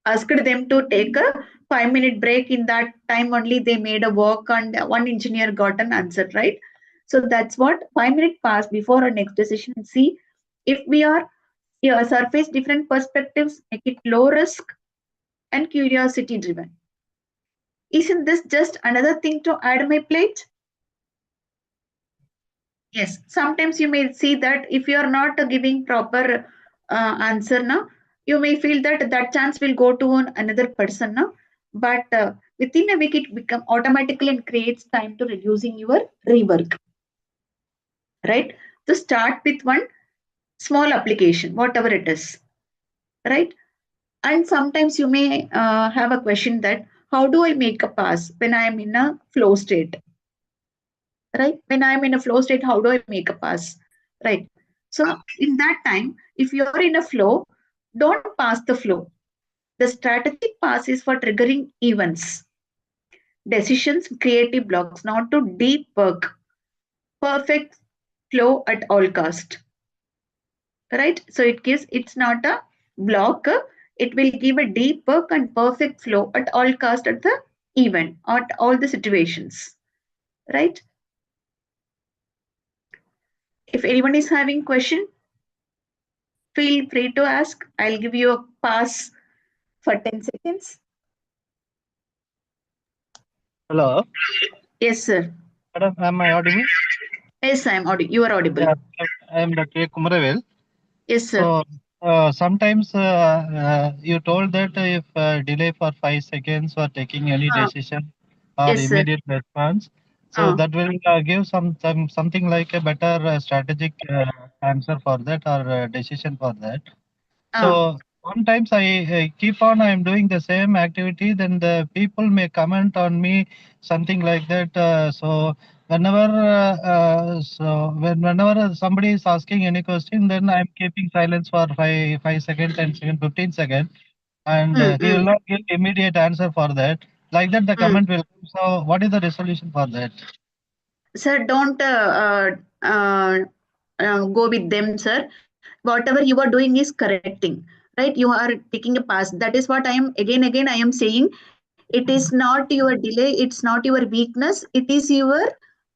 asked them to take a 5 minute break. In that time only they made a work and one engineer got an answer, right? So that's what 5 minute pass before our next decision. See if we are surface different perspectives, make it low risk and curiosity driven. Isn't this just another thing to add my plate? Yes, sometimes you may see that if you are not giving proper answer now, you may feel that that chance will go to another person, no? But within a week it become automatically and creates time to reducing your rework, right? To start with one small application, whatever it is, right? And sometimes you may have a question that how do I make a pass when I am in a flow state, right? When I'm in a flow state, how do I make a pass, right? So in that time, if you're in a flow, don't pass the flow. The strategic pass is for triggering events, decisions, creative blocks, not to deep work, perfect flow at all cost, right? So it's not a block. It will give a deep work and perfect flow at all cost at the event, at all the situations, right? If anyone is having question, feel free to ask. I'll give you a pass for 10 seconds. Hello, Yes, sir. madam. Am I audible? Yes, you are audible. Yeah, I am Dr. Kumaravel. Yes, sir. So sometimes you told that if delay for 5 seconds for taking any decision or Yes, sir. immediate response, so that will give something like a better strategic answer for that or decision for that. So sometimes I keep on I'm doing the same activity, then the people may comment on me something like that. So whenever somebody is asking any question, then I'm keeping silence for 5 seconds, 10 seconds, 15 seconds, and he will not give immediate answer for that. Like that, the comment will come. So what is the resolution for that? Sir, don't go with them, sir. Whatever you are doing is correcting, right? You are taking a pass. That is what I am again I am saying. It is not your delay, it's not your weakness, it is your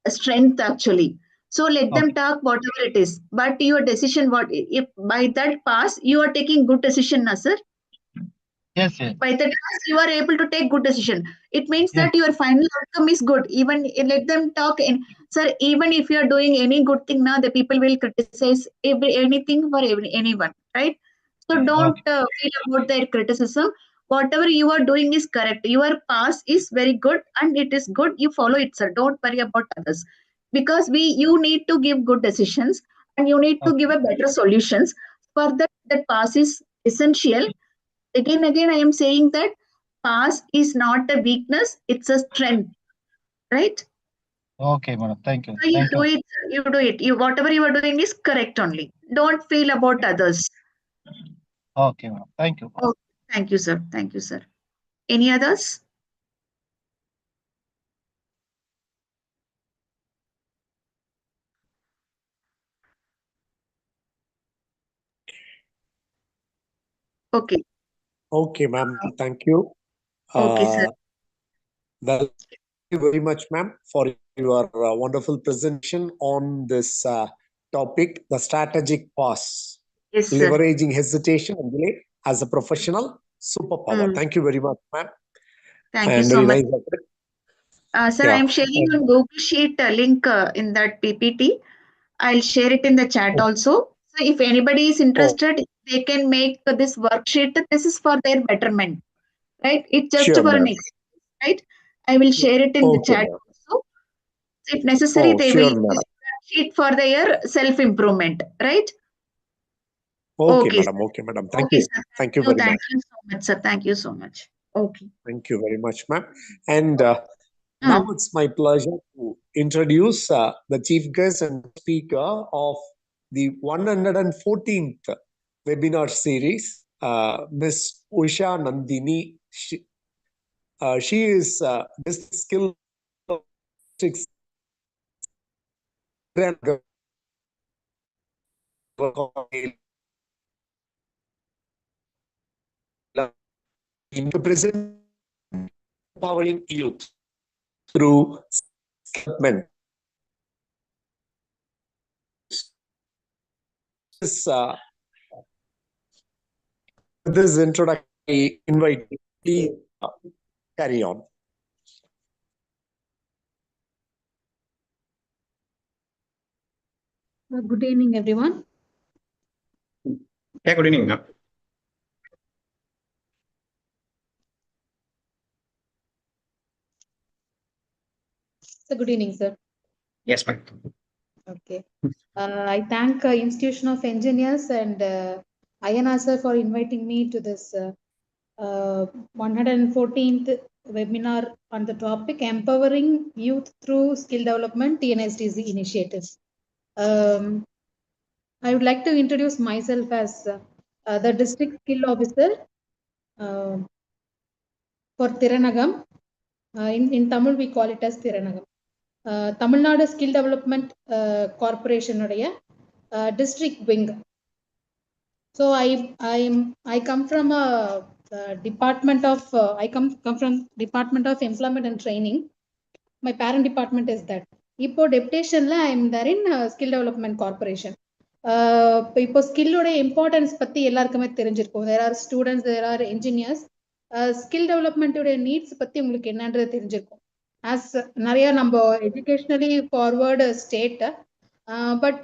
strength actually. So let them talk whatever it is. But your decision, what if by that pass you are taking good decision, na, sir? Yes, yes. By the task you are able to take good decision, it means Yes. that your final outcome is good. Even let them talk in, sir. Even if you are doing any good thing now, the people will criticize anything for anyone, right? So don't feel about their criticism. Whatever you are doing is correct. Your past is very good and it is good. You follow it, sir. Don't worry about others, because you need to give good decisions and you need to give a better solutions. For that pass is essential. Again I am saying that past is not a weakness, it's a strength, right? Okay, madam. Thank you. So you Thank do you. it, you do it. You whatever you are doing is correct only. Don't feel about others. Okay, madam. Thank you. Oh, thank you, sir. Thank you, sir. Any others? Okay. Okay, ma'am. Thank you. Okay, sir. Well, thank you very much, ma'am, for your wonderful presentation on this topic, the strategic pause, Yes, sir. leveraging hesitation and delay as a professional superpower. Thank you very much, ma'am. Thank you And so very much. nice. Sir, I Yeah. am sharing on Google Sheet a link in that PPT. I'll share it in the chat also. So if anybody is interested, they can make this worksheet. This is for their betterment, right? It's just Sure, for an ma'am. exercise, right? I will share it in the Okay, chat ma'am. also. If necessary, they will Sure, use madam. that sheet for their self-improvement, right? Okay, Okay, madam. sir. Okay, madam. Thank Okay, you. sir. Thank you very Thank much. you so much, sir. Thank you so much. Okay. Thank you very much, ma'am. And now it's my pleasure to introduce the chief guest and speaker of the 114th webinar series, Ms. Usha Nandini. She is district skill district to present empowering youth through development. This introduction, I invite you, please carry on. Good evening, everyone. Yeah, good evening. So good evening, sir. Yes, ma'am. Okay. I thank Institution of Engineers and INR sir for inviting me to this 114th webinar on the topic Empowering Youth Through Skill Development TNSTC Initiatives. I would like to introduce myself as the District Skill Officer for Thiranagam. In Tamil, we call it as Thiranagam. Tamil Nadu Skill Development Corporation district wing. So I come from a department of I come from Department of Employment and Training. My parent department is that. இப்போ டெப்டேஷன்ல I am there in skill development corporation. இப்போ ஸ்கில்லோட importance பத்தி எல்லாருக்குமே தெரிஞ்சிருக்கும். There are students, there are engineers. Skill டெவலப்மெண்ட்டோட needs பத்தி உங்களுக்கு என்னன்றது தெரிஞ்சிருக்கும். ஆஸ் நிறைய நம்ம எஜுகேஷனலி ஃபார்வர்டு ஸ்டேட், பட்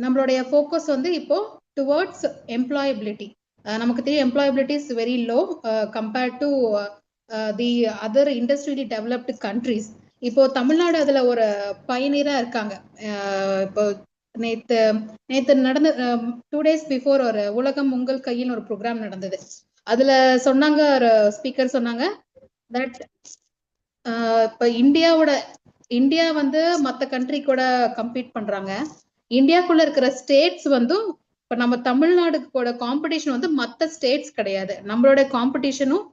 நம்மளுடைய ஃபோக்கஸ் வந்து இப்போ டுவர்ட்ஸ் எம்ப்ளாயபிலிட்டி. நமக்கு தெரியும் employability is very low compared to the other industrially developed countries. இப்போ தமிழ்நாடு அதுல ஒரு பயனீரா இருக்காங்க. இப்போ நேத்து நடந்த 2 days பிஃபோர் ஒரு உலகம் உங்கள் கையில் ஒரு ப்ரோக்ராம் நடந்தது. அதுல சொன்னாங்க, ஒரு ஸ்பீக்கர் சொன்னாங்க தட் இப்போ இந்தியா வந்து மற்ற கண்ட்ரி கூட கம்பீட் பண்றாங்க. இந்தியாக்குள்ள இருக்கிற ஸ்டேட்ஸ் வந்து இப்ப நம்ம தமிழ்நாடுக்கோட காம்படிஷன் வந்து மற்ற ஸ்டேட்ஸ் கிடையாது. நம்மளோட காம்படிஷனும்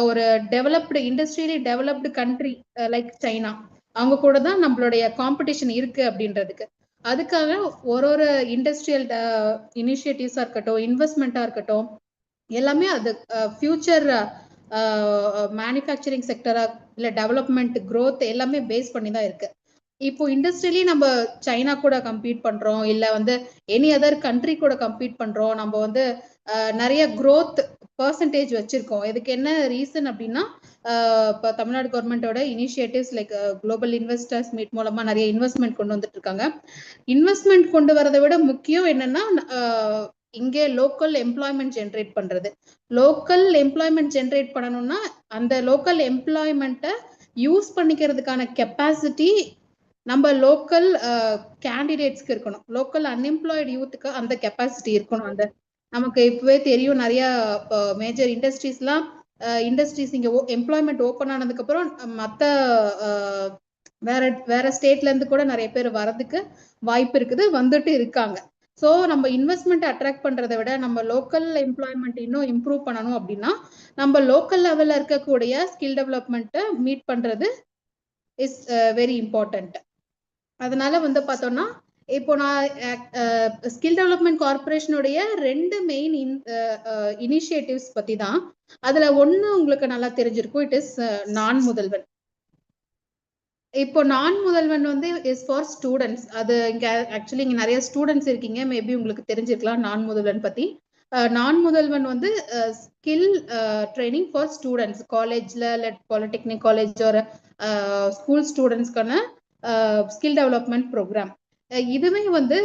ஒரு developed industrially developed country like China, அவங்க கூட தான் நம்மளுடைய காம்படிஷன் இருக்கு அப்படின்றதுக்கு. அதுக்காக ஒரு இண்டஸ்ட்ரியல் இனிஷியேட்டிவ்ஸா இருக்கட்டும், இன்வெஸ்ட்மெண்ட்டா இருக்கட்டும், எல்லாமே அது ஃபியூச்சர் மேனுஃபேக்சரிங் செக்டரா இல்ல டெவலப்மெண்ட் க்ரோத் எல்லாமே பேஸ் பண்ணி தான் இருக்கு. இப்போ இண்டஸ்ட்ரியலி நம்ம சைனா கூட கம்பீட் பண்றோம், இல்ல வந்து எனி அதர் கண்ட்ரி கூட கம்பீட் பண்றோம். நம்ம வந்து நிறைய க்ரோத் பர்சன்டேஜ் வச்சிருக்கோம். இதுக்கு என்ன ரீசன் அப்படின்னா, இப்போ தமிழ்நாடு கவர்மெண்டோட initiatives like global investors meet மூலமா நிறைய இன்வெஸ்ட்மெண்ட் கொண்டு வந்துட்டு இருக்காங்க. இன்வெஸ்ட்மெண்ட் கொண்டு வரதை விட முக்கியம் என்னன்னா, இங்கே லோக்கல் எம்ப்ளாய்மெண்ட் ஜென்ரேட் பண்றது. லோக்கல் எம்ப்ளாய்மெண்ட் ஜென்ரேட் பண்ணணும்னா அந்த லோக்கல் எம்ப்ளாய்மெண்ட்டை யூஸ் பண்ணிக்கிறதுக்கான கெப்பாசிட்டி நம்ம லோக்கல் கேண்டிடேட்ஸ்க்கு இருக்கணும். லோக்கல் அன்எம்ப்ளாய்டு யூத்துக்கு அந்த கெப்பாசிட்டி இருக்கணும். அந்த நமக்கு இப்பவே தெரியும், நிறைய மேஜர் இண்டஸ்ட்ரீஸ்லாம் இண்டஸ்ட்ரீஸ் இங்க எம்ப்ளாய்மெண்ட் ஓப்பன் ஆனதுக்கு அப்புறம் மற்ற வேற ஸ்டேட்ல இருந்து கூட நிறைய பேர் வரதுக்கு வாய்ப்பு இருக்குது, வந்துட்டு இருக்காங்க. ஸோ நம்ம இன்வெஸ்ட்மெண்ட் அட்ராக்ட் பண்றதை விட நம்ம லோக்கல் எம்ப்ளாய்மெண்ட் இன்னும் இம்ப்ரூவ் பண்ணணும் அப்படின்னா நம்ம லோக்கல் லெவல்ல இருக்கக்கூடிய ஸ்கில் டெவலப்மெண்ட்டை மீட் பண்றது இஸ் வெரி இம்பார்ட்டன்ட். அதனால வந்து பார்த்தோம்னா, இப்போ நான் ஸ்கில் டெவலப்மெண்ட் கார்பரேஷனுடைய 2 மெயின் இனிஷியேட்டிவ்ஸ் பத்தி தான். அதுல ஒண்ணு உங்களுக்கு நல்லா தெரிஞ்சிருக்கும், இட் இஸ் நான் முதல்வன். இப்போ நான் முதல்வன் வந்து இஸ் ஃபார் ஸ்டூடெண்ட்ஸ். அது இங்க ஆக்சுவலி இங்க நிறைய ஸ்டூடெண்ட்ஸ் இருக்கீங்க, மேபி உங்களுக்கு தெரிஞ்சிருக்கலாம் நான் முதல்வன் பத்தி. நான் முதல்வன் வந்து ஸ்கில் ட்ரைனிங் ஃபார் ஸ்டூடெண்ட்ஸ், காலேஜ்ல இல்ல பாலிடெக்னிக் காலேஜ் ஒரு ஸ்கூல் ஸ்டூடெண்ட்ஸ்க்கான ஸ்கில் டெவலப்மெண்ட் ப்ரோக்ராம். இதுவே வந்து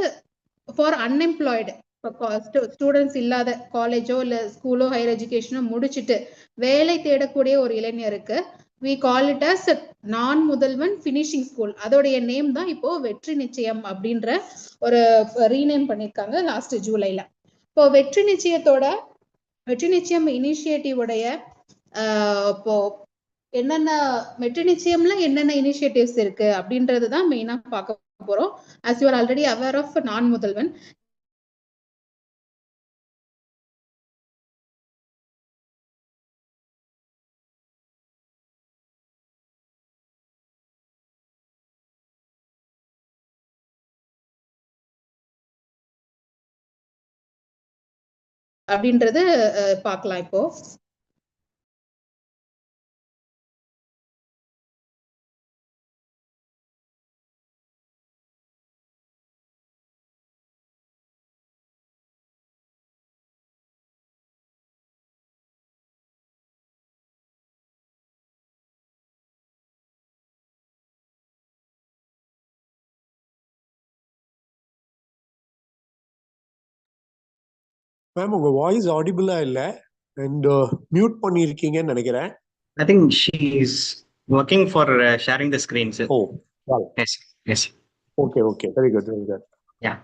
ஃபார் அன்எம்ப்ளாய்டு, இப்போ ஸ்டூடெண்ட்ஸ் இல்லாத காலேஜோ இல்லை ஸ்கூலோ ஹையர் எஜுகேஷனோ முடிச்சுட்டு வேலை தேடக்கூடிய ஒரு இளைஞருக்கு we call it as நான் முதல்வன் ஃபினிஷிங் ஸ்கூல். அதோடைய நேம் தான் இப்போ வெற்றி நிச்சயம் அப்படின்ற ஒரு ரீநேம் பண்ணியிருக்காங்க லாஸ்ட் ஜூலைல. இப்போ வெற்றி நிச்சயம் இனிஷியேட்டிவோடைய இப்போ என்னென்ன வெற்றி நிச்சயம்ல என்னென்ன இனிஷியேட்டிவ்ஸ் இருக்கு அப்படின்றது தான் மெயினா பார்க்க போறோம். as you are already aware of நான் முதல்வன், அப்படின்றது பார்க்கலாம். இப்போ மேம் உங்க வாய்ஸ் ஆடிபிளா இல்ல, அண்ட் மியூட் பண்ணிருக்கீங்கன்னு நினைக்கிறேன். I think she is Working for sharing the screen, sir. Oh, well. Yes. Yes. Okay. Very good. Yeah.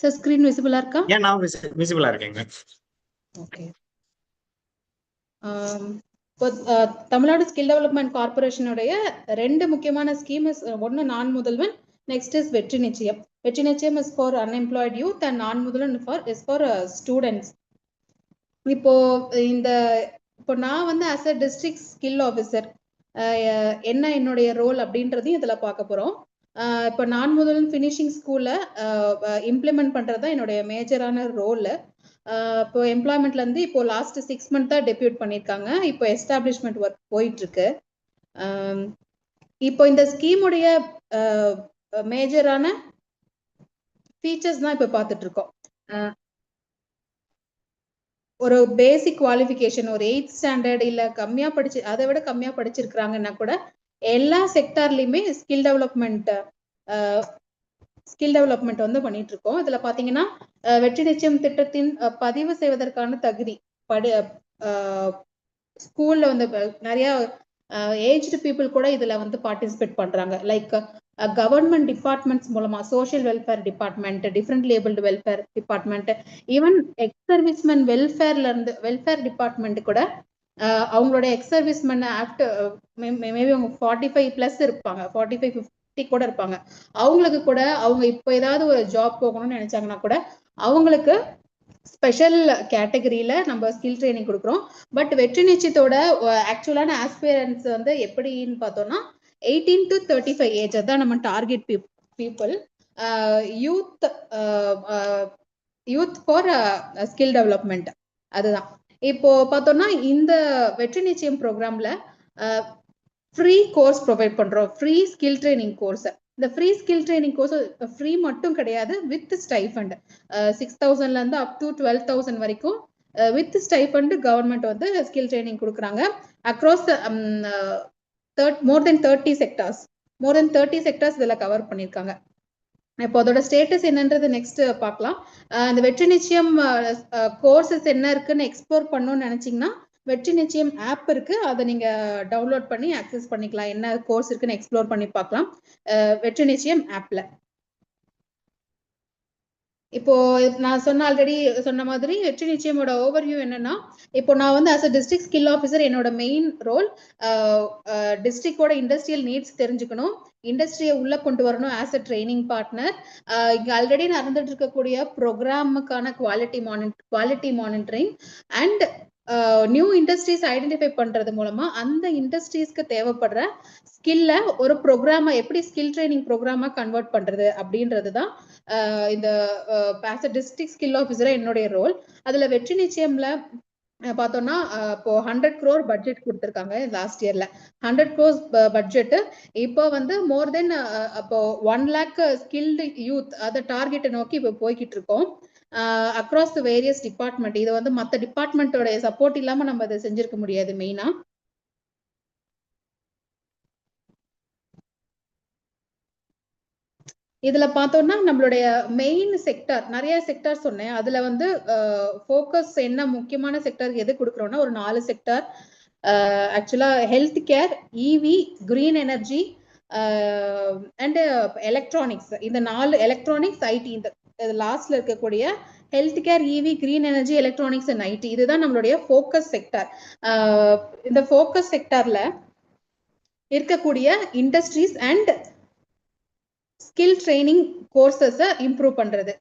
So screen visible இருக்கா? Yeah, now visible இருக்குங்க. Okay. இப்போ தமிழ்நாடு ஸ்கில் டெவலப்மெண்ட் கார்பரேஷனுடைய 2 முக்கியமான scheme, ஒன்று நான் முதல்வன், next is வெற்றி நிச்சயம். வெற்றி நிச்சயம் is for unemployed youth and நான் முதல்வன் இஸ் ஃபார் ஸ்டூடெண்ட்ஸ். இப்போ நான் வந்து as a district skill officer என்ன என்னுடைய ரோல் அப்படின்றதையும் இதில் பார்க்க போகிறோம். இப்போ நான் முதல்வன் ஃபினிஷிங் ஸ்கூலில் இம்ப்ளிமெண்ட் பண்ணுறது தான் என்னுடைய மேஜரான ரோல். இப்போ எம்ப்ளாய்மெண்ட்லேருந்து இப்போ லாஸ்ட் 6 மந்த் தான் டெபியூட் பண்ணியிருக்காங்க. இப்போ எஸ்டாப்ளிஷ்மெண்ட் ஒர்க் போயிட்டுருக்கு. இப்போ இந்த ஸ்கீமுடைய மேஜரான ஃபீச்சர்ஸ் தான் இப்போ பார்த்துட்டு இருக்கோம். ஒரு பேசிக் குவாலிஃபிகேஷன், ஒரு 8th ஸ்டாண்டர்ட் இல்லை கம்மியாக படிச்சு, அதை விட கம்மியாக படிச்சிருக்கிறாங்கன்னா கூட எல்லா செக்டார்லையுமே ஸ்கில் டெவலப்மெண்ட் வந்து பண்ணிட்டு இருக்கோம். இதுல பாத்தீங்கன்னா வெற்றி நிச்சயம் திட்டத்தின் பதிவு செய்வதற்கான தகுதி, ஸ்கூல்ல வந்து நிறைய ஏஜ்டு பீப்புள் கூட இதுல வந்து பார்ட்டிசிபேட் பண்றாங்க. லைக் கவர்மெண்ட் டிபார்ட்மெண்ட்ஸ் மூலமா social welfare department, different labelled welfare department, even X servicemen welfare department கூட அவங்களோட எக்ஸ் சர்வீஸ்மென் ஆஃப்டர் மேபி அவங்க 45+ இருப்பாங்க, 45-50 கூட இருப்பாங்க. அவங்களுக்கு கூட அவங்க இப்போ ஏதாவது ஒரு ஜாப் போகணும்னு நினைச்சாங்கன்னா கூட அவங்களுக்கு ஸ்பெஷல் கேட்டகரியில நம்ம ஸ்கில் ட்ரைனிங் கொடுக்குறோம். பட் வெற்றி நிச்சயத்தோட ஆக்சுவலான ஆஸ்பிரன்ஸ் வந்து எப்படின்னு பார்த்தோம்னா 18 to 35 ஏஜ் தான் நம்ம target people. Youth for skill development அதுதான். இப்போ பார்த்தோம்னா இந்த வெற்றி நிச்சயம் ப்ரோக்ராம்ல ஃப்ரீ கோர்ஸ் ப்ரொவைட் பண்றோம், ஃப்ரீ ஸ்கில் ட்ரைனிங் கோர்ஸ். இந்த free skill training course free மட்டும் கிடையாது, வித் ஸ்டைஃபண்ட் 6,000ல இருந்து அப் டு 12,000 வரைக்கும் வித் ஸ்டைஃபண்ட் கவர்மெண்ட் வந்து ஸ்கில் ட்ரைனிங் கொடுக்குறாங்க. அக்ராஸ் மோர் தென் 30 செக்டார்ஸ் இதில் கவர் பண்ணியிருக்காங்க. இப்போ அதோட ஸ்டேட்டஸ் என்னன்றது நெக்ஸ்ட் பார்க்கலாம். இந்த வெற்றி நிச்சயம் கோர்சஸ் என்ன இருக்குன்னு எக்ஸ்ப்ளோர் பண்ணணும்னு நினைச்சீங்கன்னா வெற்றி நிச்சயம் ஆப் இருக்கு, அதை நீங்க டவுன்லோட் பண்ணி ஆக்சஸ் பண்ணிக்கலாம். என்ன கோர்ஸ் இருக்குன்னு எக்ஸ்ப்ளோர் பண்ணி பார்க்கலாம் வெற்றி நிச்சயம் ஆப்ல. இப்போ நான் ஆல்ரெடி சொன்ன மாதிரி வெற்றி நிச்சயமோட ஓவர்வியூ என்னன்னா, இப்போ நான் வந்து as a district skill officer என்னோட மெயின் ரோல் டிஸ்ட்ரிக்டோட இண்டஸ்ட்ரியல் நீட்ஸ் தெரிஞ்சுக்கணும், இண்டஸ்ட்ரியை உள்ள கொண்டு வரணும் ஆஸ் அ ட்ரைனிங் பார்ட்னர். இங்க ஆல்ரெடி நடந்துட்டு இருக்கக்கூடிய ப்ரோக்ராமுக்கான quality monitoring and new industries identify பண்றது மூலமா அந்த இண்டஸ்ட்ரீஸ்க்கு தேவைப்படுற ஸ்கில்ல ஒரு ப்ரோக்ராமா எப்படி ஸ்கில் ட்ரைனிங் ப்ரோக்ராமா கன்வெர்ட் பண்றது அப்படின்றது தான் இந்த ஆஸ் அ டிஸ்ட்ரிக்ட் ஸ்கில் ஆஃபீஸரா என்னுடைய ரோல். அதுல வெற்றி நிச்சயம்ல பார்த்தோம்னா இப்போ 100 crore பட்ஜெட் கொடுத்துருக்காங்க லாஸ்ட் இயர்ல. 100 crores பட்ஜெட் இப்போ வந்து மோர் தென் அப்போ 1 lakh ஸ்கில்டு யூத் அதை டார்கெட்டை நோக்கி இப்போ போய்கிட்டு இருக்கோம் அக்ராஸ் த வேரியஸ் டிபார்ட்மெண்ட். இது வந்து மற்ற டிபார்ட்மெண்ட்டோட சப்போர்ட் இல்லாம நம்ம அதை செஞ்சிருக்க முடியாது. மெயினா இதுல பார்த்தோம்னா நம்மளுடைய மெயின் செக்டார், நிறைய செக்டார் சொன்னேன், அதுல வந்து ஃபோக்கஸ் என்ன முக்கியமான செக்டார் எது கொடுக்குறோம்னா ஒரு 4 sector. Actually health care, EV, green energy and electronics. இந்த 4 எலக்ட்ரானிக்ஸ், ஐடி, இந்த லாஸ்ட்ல இருக்கக்கூடிய health care, EV, green energy, electronics and IT, இதுதான் நம்மளுடைய ஃபோக்கஸ் செக்டார். இந்த ஃபோக்கஸ் செக்டார்ல இருக்கக்கூடிய இண்டஸ்ட்ரீஸ் அண்ட் ஸ்கில் ட்ரைனிங் கோர்சஸை இம்ப்ரூவ் பண்றது.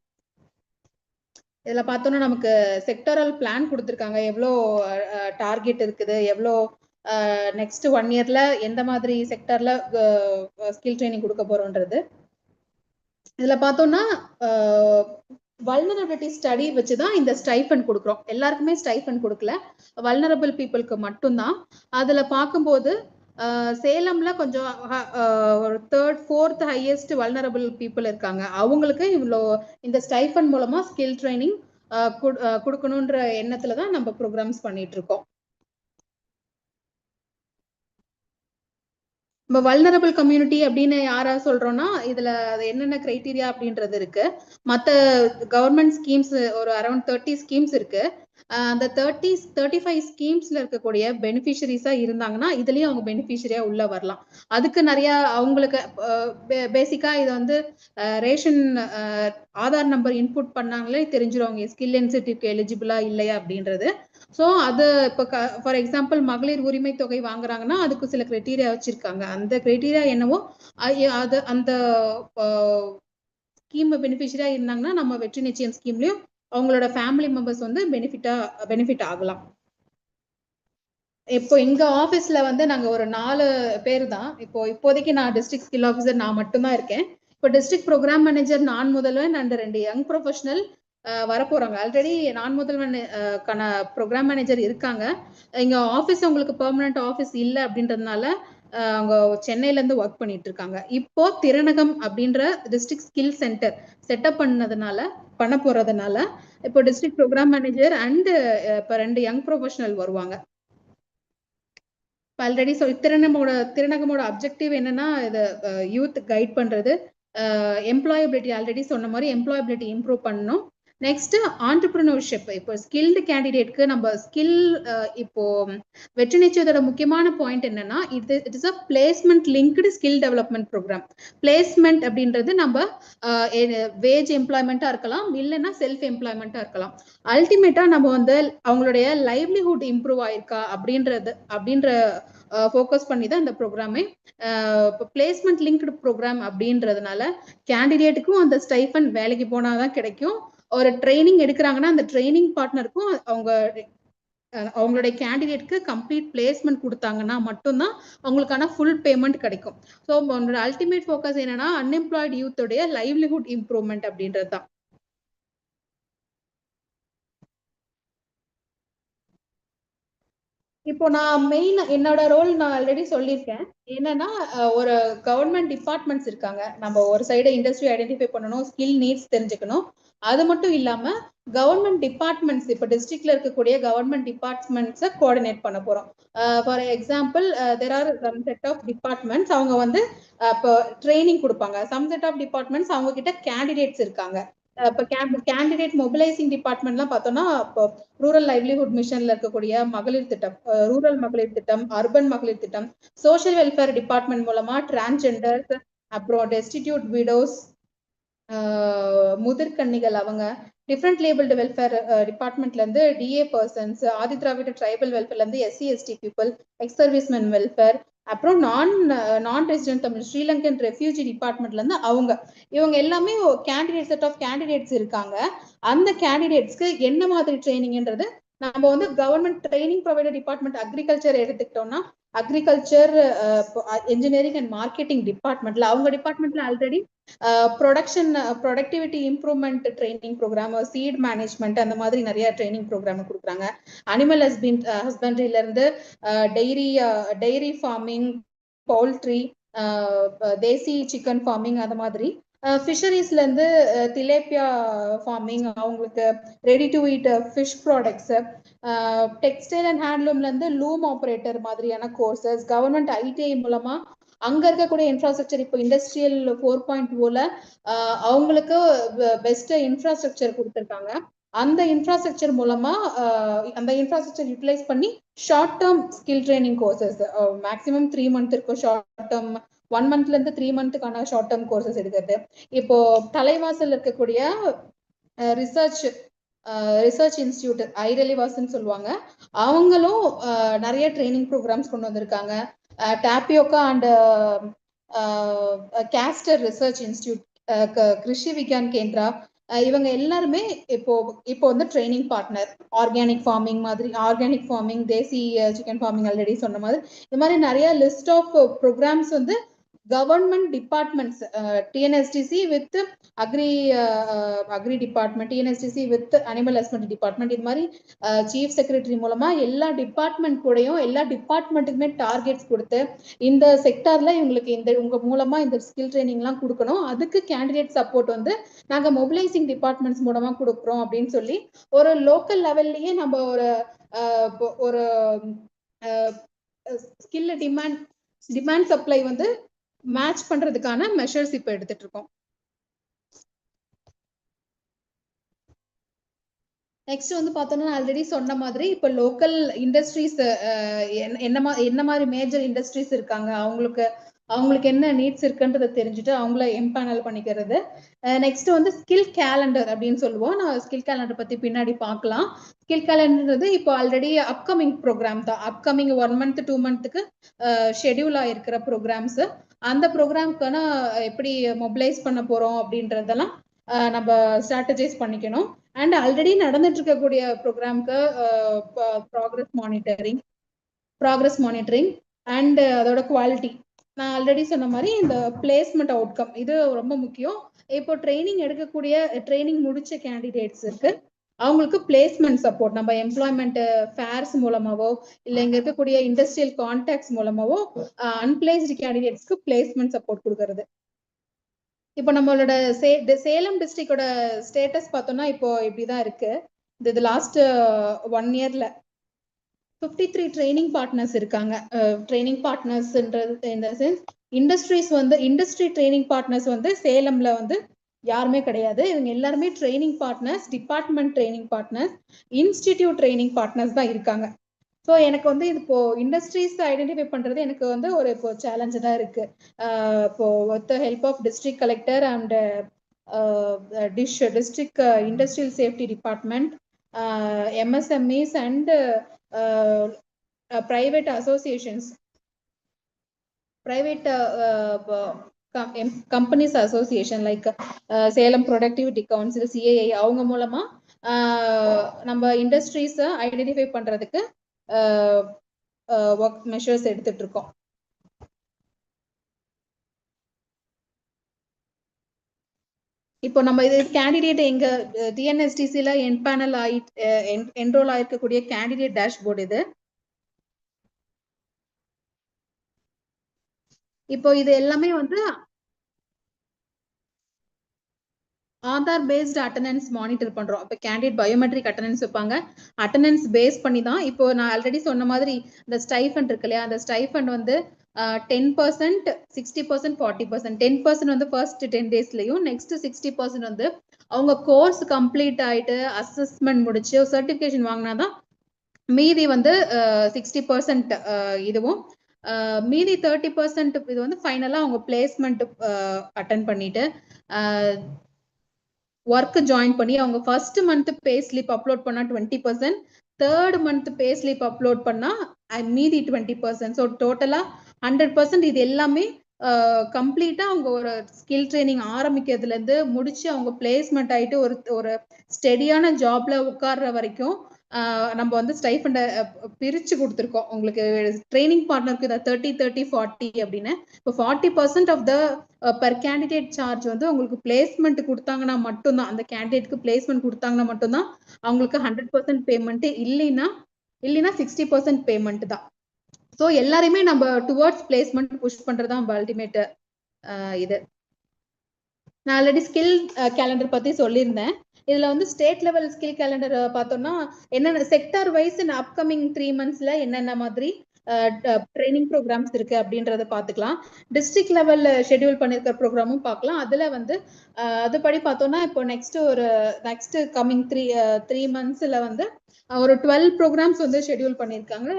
இதுல பார்த்தோம்னா நமக்கு செக்டரல் பிளான் கொடுத்துருக்காங்க, எவ்வளோ டார்கெட் இருக்குது, எவ்வளோ நெக்ஸ்ட் 1 இயர்ல எந்த மாதிரி செக்டர்ல ஸ்கில் ட்ரைனிங் கொடுக்க போறோம்ன்றது. இதுல பார்த்தோம்னா வல்னரபிலிட்டி ஸ்டடி வச்சுதான் இந்த ஸ்டைஃபண்ட் கொடுக்குறோம். எல்லாருக்குமே ஸ்டைஃபண்ட் கொடுக்கல, வல்னரபிள் பீப்புளுக்கு மட்டும்தான். அதுல பார்க்கும்போது சேலம்ல கொஞ்சம் ஒரு 3rd 4th highest vulnerable people இருக்காங்க. அவங்களுக்கு இவ்வளோ இந்த ஸ்டைஃபண்ட் மூலமா ஸ்கில் ட்ரைனிங் கொடுக்கணுன்ற எண்ணத்துல தான் நம்ம ப்ரோக்ராம்ஸ் பண்ணிட்டு இருக்கோம். நம்ம வல்னரபிள் கம்யூனிட்டி அப்படின்னு யாரா சொல்றோம்னா இதுல என்னென்ன கிரைட்டீரியா அப்படின்றது இருக்கு. மற்ற கவர்மெண்ட் ஸ்கீம்ஸ் ஒரு அரௌண்ட் 30 ஸ்கீம்ஸ் இருக்கு. அந்த 35 ஸ்கீம்ஸ்ல இருக்கக்கூடிய பெனிஃபிஷரிஸா இருந்தாங்கன்னா இதுலயும் அவங்க பெனிஃபிஷரியா உள்ள வரலாம். அதுக்கு நிறைய அவங்களுக்கு பேசிக்கா இது வந்து ரேஷன் ஆதார் நம்பர் இன்புட் பண்ணாங்களே தெரிஞ்சிடும் அவங்க ஸ்கில் இன்சென்டிவ்க்கு எலிஜிபிளா இல்லையா அப்படின்றது. ஸோ அது இப்போ ஃபார் எக்ஸாம்பிள் மகளிர் உரிமை தொகை வாங்குறாங்கன்னா அதுக்கு சில கிரைட்டீரியா வச்சிருக்காங்க. அந்த கிரைட்டீரியா என்னவோ அது அந்த ஸ்கீம் பெனிஃபிஷரியா இருந்தாங்கன்னா நம்ம வெற்றி நிச்சயம் ஸ்கீம்லயும் அவங்களோட ஃபேமிலி மெம்பர்ஸ் வந்து பெனிஃபிட் ஆகலாம். இப்போ எங்க ஆபீஸ்ல வந்து நாங்க ஒரு 4 பேர் தான். இப்போதைக்கு நான் டிஸ்ட்ரிக்ட் ஸ்கில் ஆஃபீஸர் நான் மட்டும்தான் இருக்கேன். இப்போ டிஸ்ட்ரிக்ட் ப்ரோக்ராம் மேனேஜர் நான் முதல்வன் அண்ட் 2 யங் ப்ரொஃபஷனல் வரப்போறாங்க. ஆல்ரெடி நான் முதல்வன் ப்ரோக்ராம் மேனேஜர் இருக்காங்க. எங்க ஆஃபீஸ் உங்களுக்கு பெர்மனன்ட் ஆஃபீஸ் இல்லை அப்படின்றதுனால அவங்க சென்னையில இருந்து ஒர்க் பண்ணிட்டு இருக்காங்க. இப்போ திறனகம் அப்படின்ற டிஸ்ட்ரிக்ட் ஸ்கில் சென்டர் செட்டப் பண்ண போறதுனால இப்போ டிஸ்ட்ரிக்ட் ப்ரோக்ராம் மேனேஜர் அண்ட் இப்போ 2 யங் ப்ரொஃபஷனல் வருவாங்க. ஆல்ரெடி திறனகமோட அப்ஜெக்டிவ் என்னன்னா இது யூத் கைட் பண்றது, எம்ப்ளாயபிலிட்டி ஆல்ரெடி சொன்ன மாதிரி எம்ப்ளாயபிலிட்டி இம்ப்ரூவ் பண்ணணும். Next entrepreneurship. இப்போ ஸ்கில்டு கேண்டிடேட்க்கு நம்ம ஸ்கில் இப்போ வெற்றி நிச்சயத்தோட முக்கியமான பாயிண்ட் என்னன்னா it is a placement linked skill development programme. Placement அப்படின்றது நம்ம வேஜ் எம்ப்ளாய்மெண்ட்டா இருக்கலாம், இல்லைன்னா செல்ஃப் எம்ப்ளாய்மெண்ட்டா இருக்கலாம். அல்டிமேட்டா நம்ம வந்து அவங்களுடைய லைவ்லிஹுட் இம்ப்ரூவ் ஆயிருக்கா அப்படின்ற ஃபோக்கஸ் பண்ணி தான் இந்த ப்ரோக்ராமே. பிளேஸ்மெண்ட் லிங்க்டு ப்ரோக்ராம் அப்படின்றதுனால கேண்டிடேட்டுக்கும் அந்த ஸ்டைஃபன் வேலைக்கு போனாதான் கிடைக்கும். ஒரு ட்ரைனிங் எடுக்கிறாங்கன்னா அந்த ட்ரைனிங் பார்ட்னருக்கும் அவங்களுடைய கேண்டிடேட்க்கு கம்ப்ளீட் பிளேஸ்மெண்ட் கொடுத்தாங்கன்னா மட்டும்தான் அவங்களுக்கான ஃபுல் பேமெண்ட் கிடைக்கும். ஸோ அல்டிமேட் ஃபோக்கஸ் என்னன்னா அன்எம்ப்ளாய்டு யூத்தோடைய லைவ்லிஹுட் இம்ப்ரூவ்மெண்ட் அப்படின்றது தான். இப்போ நான் மெயின் என்னோட ரோல் நான் ஆல்ரெடி சொல்லியிருக்கேன். என்னன்னா ஒரு கவர்மெண்ட் டிபார்ட்மெண்ட்ஸ் இருக்காங்க. நம்ம ஒரு சைடு இண்டஸ்ட்ரி ஐடென்டிஃபை பண்ணணும், ஸ்கில் நீட்ஸ் தெரிஞ்சுக்கணும். அது மட்டும் இல்லாம கவர்மெண்ட் டிபார்ட்மெண்ட்ஸ் இப்போ டிஸ்ட்ரிக்ட்ல இருக்கக்கூடிய கவர்மெண்ட் டிபார்ட்மெண்ட்ஸை கோஆர்டினேட் பண்ண போறோம். For example there are some set of departments அவங்க வந்து இப்போ ட்ரைனிங் கொடுப்பாங்க. சம் செட் ஆஃப் டிபார்ட்மெண்ட்ஸ் அவங்க கிட்ட கேண்டிடேட்ஸ் இருக்காங்க. இப்போ கேண்டிடேட் மொபிலைசிங் டிபார்ட்மெண்ட்லாம் பார்த்தோம்னா இப்போ ரூரல் லைவ்லிஹுட் மிஷன்ல இருக்கக்கூடிய மகளிர் திட்டம், ரூரல் மகளிர் திட்டம், அர்பன் மகளிர் திட்டம், சோஷியல் வெல்ஃபேர் டிபார்ட்மெண்ட் மூலமா டிரான்ஸ்ஜெண்டர்ஸ், அப்புறம் டெஸ்டிடியூட் விடோஸ், முதிர்கன்னிகள், அவங்க டிஃப்ரெண்ட் லேபிள்டு வெல்ஃபேர் டிபார்ட்மெண்ட்ல இருந்து DA persons, Adi Dravida tribal வெல்ஃபேர்ல இருந்து SC ST people, ex servicemen welfare, அப்புறம் non resident Tamil Sri Lankan refugee டிபார்ட்மெண்ட்ல இருந்து இவங்க எல்லாமே கேண்டிடேட் செட் ஆஃப் கேண்டிடேட்ஸ் இருக்காங்க. அந்த கேண்டிடேட்ஸ்க்கு என்ன மாதிரி ட்ரைனிங்ன்றது நம்ம வந்து government training provider department agriculture எடுத்துக்கிட்டோம்னா அக்ரிகல்ச்சர், இன்ஜினியரிங் அண்ட் மார்க்கெட்டிங் டிபார்ட்மெண்ட்ல அவங்க டிபார்ட்மெண்ட்ல already productivity improvement training programme, seed management, அந்த மாதிரி நிறைய ட்ரைனிங் ப்ரோக்ராம் கொடுக்குறாங்க. அனிமல் ஹஸ்பண்ட்ரில இருந்து dairy farming, poultry, desi chicken farming, அந்த மாதிரி ஃபிஷரிஸ்ல இருந்து திலேப்பியா ஃபார்மிங், அவங்களுக்கு ready to eat fish products, textile and ஹேண்ட்லூம்ல இருந்து லூம் ஆப்ரேட்டர் மாதிரியான கோர்சஸ், கவர்மெண்ட் ஐடிஐ மூலமா அங்க இருக்கக்கூடிய இன்ஃப்ராஸ்ட்ரக்சர் இப்போ இண்டஸ்ட்ரியல் 4.0ல அவங்களுக்கு பெஸ்ட் இன்ஃப்ராஸ்ட்ரக்சர் கொடுத்துருக்காங்க. அந்த இன்ஃப்ராஸ்ட்ரக்சர் மூலமா அந்த இன்ஃப்ராஸ்ட்ரக்சர் யூட்டிலைஸ் பண்ணி short term skill training courses maximum 3 month இருக்கும். ஷார்ட் டேர்ம் 1 மந்த்ல இருந்து 3 மந்த்துக்கான ஷார்ட் டேர்ம் கோர்சஸ் எடுக்கிறது. இப்போ தலைவாசல் இருக்கக்கூடிய ரிசர்ச் இன்ஸ்டியூட் ஐரலிவாஸ்ன்னு சொல்லுவாங்க. அவங்களும் நிறைய ட்ரைனிங் ப்ரோக்ராம்ஸ் கொண்டு வந்திருக்காங்க. Tapioca and castor research institute, Krishi Vigyan Kendra, இவங்க எல்லாருமே இப்போ வந்து training partner. Organic farming, desi chicken farming already சொன்ன மாதிரி இந்த மாதிரி நிறைய லிஸ்ட் ஆஃப் ப்ரோக்ராம்ஸ் வந்து government departments, TNSTC with agri department, TNSTC with animal husbandry department, இது மாதிரி சீஃப் செக்ரட்டரி மூலமா எல்லா டிபார்ட்மெண்ட் கூடயும் எல்லா டிபார்ட்மெண்ட்டுக்குமே டார்கெட்ஸ் கொடுத்து இந்த செக்டார்ல இவங்களுக்கு இந்த உங்க மூலமா இந்த ஸ்கில் ட்ரைனிங்லாம் கொடுக்கணும், அதுக்கு கேண்டிடேட் சப்போர்ட் வந்து நாங்க மொபிலைசிங் டிபார்ட்மெண்ட்ஸ் மூலமா கொடுக்குறோம் அப்படின்னு சொல்லி ஒரு லோக்கல் லெவல்லயே நம்ம ஒரு ஸ்கில் டிமாண்ட் சப்ளை வந்து மேட்ச் பண்றதுக்கான மெஷர்ஸ் இப்ப எடுத்துட்டு இருக்கோம். நெக்ஸ்ட் வந்து பார்த்தோம்னா ஆல்ரெடி சொன்ன மாதிரி இப்போ லோக்கல் இண்டஸ்ட்ரீஸ் என்ன மாதிரி மேஜர் இண்டஸ்ட்ரீஸ் இருக்காங்க, அவங்களுக்கு என்ன நீட்ஸ் இருக்குன்றதை தெரிஞ்சுட்டு அவங்கள எம்பேனல் பண்ணிக்கிறது. நெக்ஸ்ட் வந்து ஸ்கில் கேலண்டர் அப்படின்னு சொல்லுவோம். நான் ஸ்கில் கேலண்டர் பத்தி பின்னாடி பார்க்கலாம். ஸ்கில் கேலண்டர்ன்றது இப்போ ஆல்ரெடி அப்கமிங் ப்ரோக்ராம் தான். அப்கமிங் 1 month 2 monthக்கு ஷெடியூல் ஆயிருக்கிற ப்ரோக்ராம்ஸ். அந்த ப்ரோக்ராம்க்கான எப்படி மொபிலைஸ் பண்ண போறோம் அப்படின்றதெல்லாம் நம்ம ஸ்ட்ராட்டஜைஸ் பண்ணிக்கணும். அண்ட் ஆல்ரெடி நடந்துட்டு இருக்கக்கூடிய ப்ரோக்ராம்க்கு ப்ராக்ரஸ் மானிட்டரிங் அண்ட் அதோட குவாலிட்டி. நான் ஆல்ரெடி சொன்ன மாதிரி இந்த பிளேஸ்மெண்ட் அவுட்கம் இது ரொம்ப முக்கியம். இப்போ ட்ரைனிங் முடிச்ச கேண்டிடேட்ஸ் இருக்கு, அவங்களுக்கு பிளேஸ்மெண்ட் சப்போர்ட் நம்ம எம்ப்ளாய்மெண்ட் ஃபேர்ஸ் மூலமாவோ இல்லை இங்க இருக்கக்கூடிய இண்டஸ்ட்ரியல் கான்டாக்ட்ஸ் மூலமாவோ அன்பிளேஸ்டு கேண்டிடேட்ஸ்க்கு பிளேஸ்மெண்ட் சப்போர்ட் கொடுக்கறது. இப்போ நம்மளோட சேலம் டிஸ்ட்ரிக்டோட ஸ்டேட்டஸ் பார்த்தோம்னா இப்போ இப்படிதான் இருக்கு. இது லாஸ்ட் 1 yearல 53 ட்ரைனிங் பார்ட்னர்ஸ் இருக்காங்க. ட்ரைனிங் பார்ட்னர்ஸ்ன்றது இந்த சென்ஸ் இண்டஸ்ட்ரி ட்ரைனிங் பார்ட்னர்ஸ் வந்து சேலம்ல வந்து யாருமே கிடையாது. இவங்க எல்லாருமே training partners, department training partners, institute training partners தான் இருக்காங்க. ஸோ எனக்கு வந்து இப்போ இண்டஸ்ட்ரீஸ் ஐடென்டிஃபை பண்றது எனக்கு வந்து ஒரு இப்போ சேலஞ்சு தான் இருக்கு. இப்போ with the help of district collector and district industrial safety department, MSMEs and private associations, private companies association like Salem Productivity Council, CII, அவங்க மூலமா நம்ம இண்டஸ்ட்ரீஸ் ஐடென்டிஃபை பண்றதுக்கு ஒர்க் மெஷர்ஸ் எடுத்துட்டு இருக்கோம். இப்போ நம்ம இது கேண்டிடேட் எங்க டிஎன்எஸ்டிசில என்பேனல் என்ரோல் ஆயிருக்கக்கூடிய கேண்டிடேட் டேஷ்போர்டு இது. இப்போ இது எல்லாமே வந்து ஆதார் பேஸ்டு அட்டண்டன்ஸ் மானிட்டர் பண்றோம். இப்போ கேண்டிடேட் பயோமெட்ரிக் அட்டண்டன்ஸ் வைப்பாங்க, அட்டண்டன்ஸ் பேஸ் பண்ணி தான். இப்போ நான் ஆல்ரெடி சொன்ன மாதிரி இந்த ஸ்டைஃபண்ட் இருக்கு இல்லையா, அந்த ஸ்டைஃபண்ட் வந்து 10%, 60%, 40%. 10% வந்து ஃபர்ஸ்ட் 10 daysலயும், நெக்ஸ்ட் 60% வந்து அவங்க கோர்ஸ் கம்ப்ளீட் ஆயிட்டு அசஸ்மெண்ட் முடிச்சு சர்டிபிகேஷன் வாங்கினாதான் மீதி வந்து 60% இதுவும், மீதி 30% இது வந்து ஃபைனலா அவங்க பிளேஸ்மெண்ட் அட்டன் பண்ணிட்டு ஒர்க் ஜாயின் பண்ணி அவங்க first month pay slip upload பண்ணா 20%, third month pay slip upload பண்ணா மீதி 20%. ஸோ டோட்டலா 100%. இது எல்லாமே கம்ப்ளீட்டா அவங்க ஒரு ஸ்கில் ட்ரைனிங் ஆரம்பிக்கிறதுல இருந்து முடிச்சு அவங்க பிளேஸ்மெண்ட் ஆயிட்டு ஒரு ஸ்டெடியான ஜாப்ல உட்கார்ற வரைக்கும் நம்ம வந்து ஸ்டைஃபண்டை பிரிச்சு கொடுத்துருக்கோம். உங்களுக்கு ட்ரைனிங் பார்ட்னருக்கு 30-30-40 அப்படின்னு. இப்போ 40% of the per candidate charge வந்து உங்களுக்கு பிளேஸ்மெண்ட் கொடுத்தாங்கன்னா மட்டும்தான், அந்த கேண்டிடேட்க்கு பிளேஸ்மெண்ட் கொடுத்தாங்கன்னா மட்டும்தான் அவங்களுக்கு 100% பேமெண்ட், இல்லைன்னா 60% பேமெண்ட் தான். ஸோ எல்லாருமே நம்ம டுவர்ட்ஸ் பிளேஸ்மெண்ட் புஷ் பண்றதுதான் அல்டிமேட் இது. நான் ஆல்ரெடி ஸ்கில் கேலண்டர் பத்தி சொல்லியிருந்தேன். இதுல வந்து ஸ்டேட் லெவல் ஸ்கில் கேலண்டர் பார்த்தோம்னா என்னென்ன செக்டார் வைஸ் அப்கமிங் 3 monthsல என்னென்ன மாதிரி ட்ரைனிங் ப்ரோக்ராம்ஸ் இருக்கு அப்படின்றத பார்த்துக்கலாம். டிஸ்ட்ரிக்ட் லெவல்ல ஷெட்யூல் பண்ணிருக்கிற ப்ரோக்ராமும் பார்க்கலாம். அதுல வந்து அதுபடி பார்த்தோம்னா இப்போ நெக்ஸ்ட் கம்மிங் 3 monthsல வந்து ஒரு 12 ப்ரோக்ராம்ஸ் வந்து ஷெட்யூல் பண்ணியிருக்காங்க.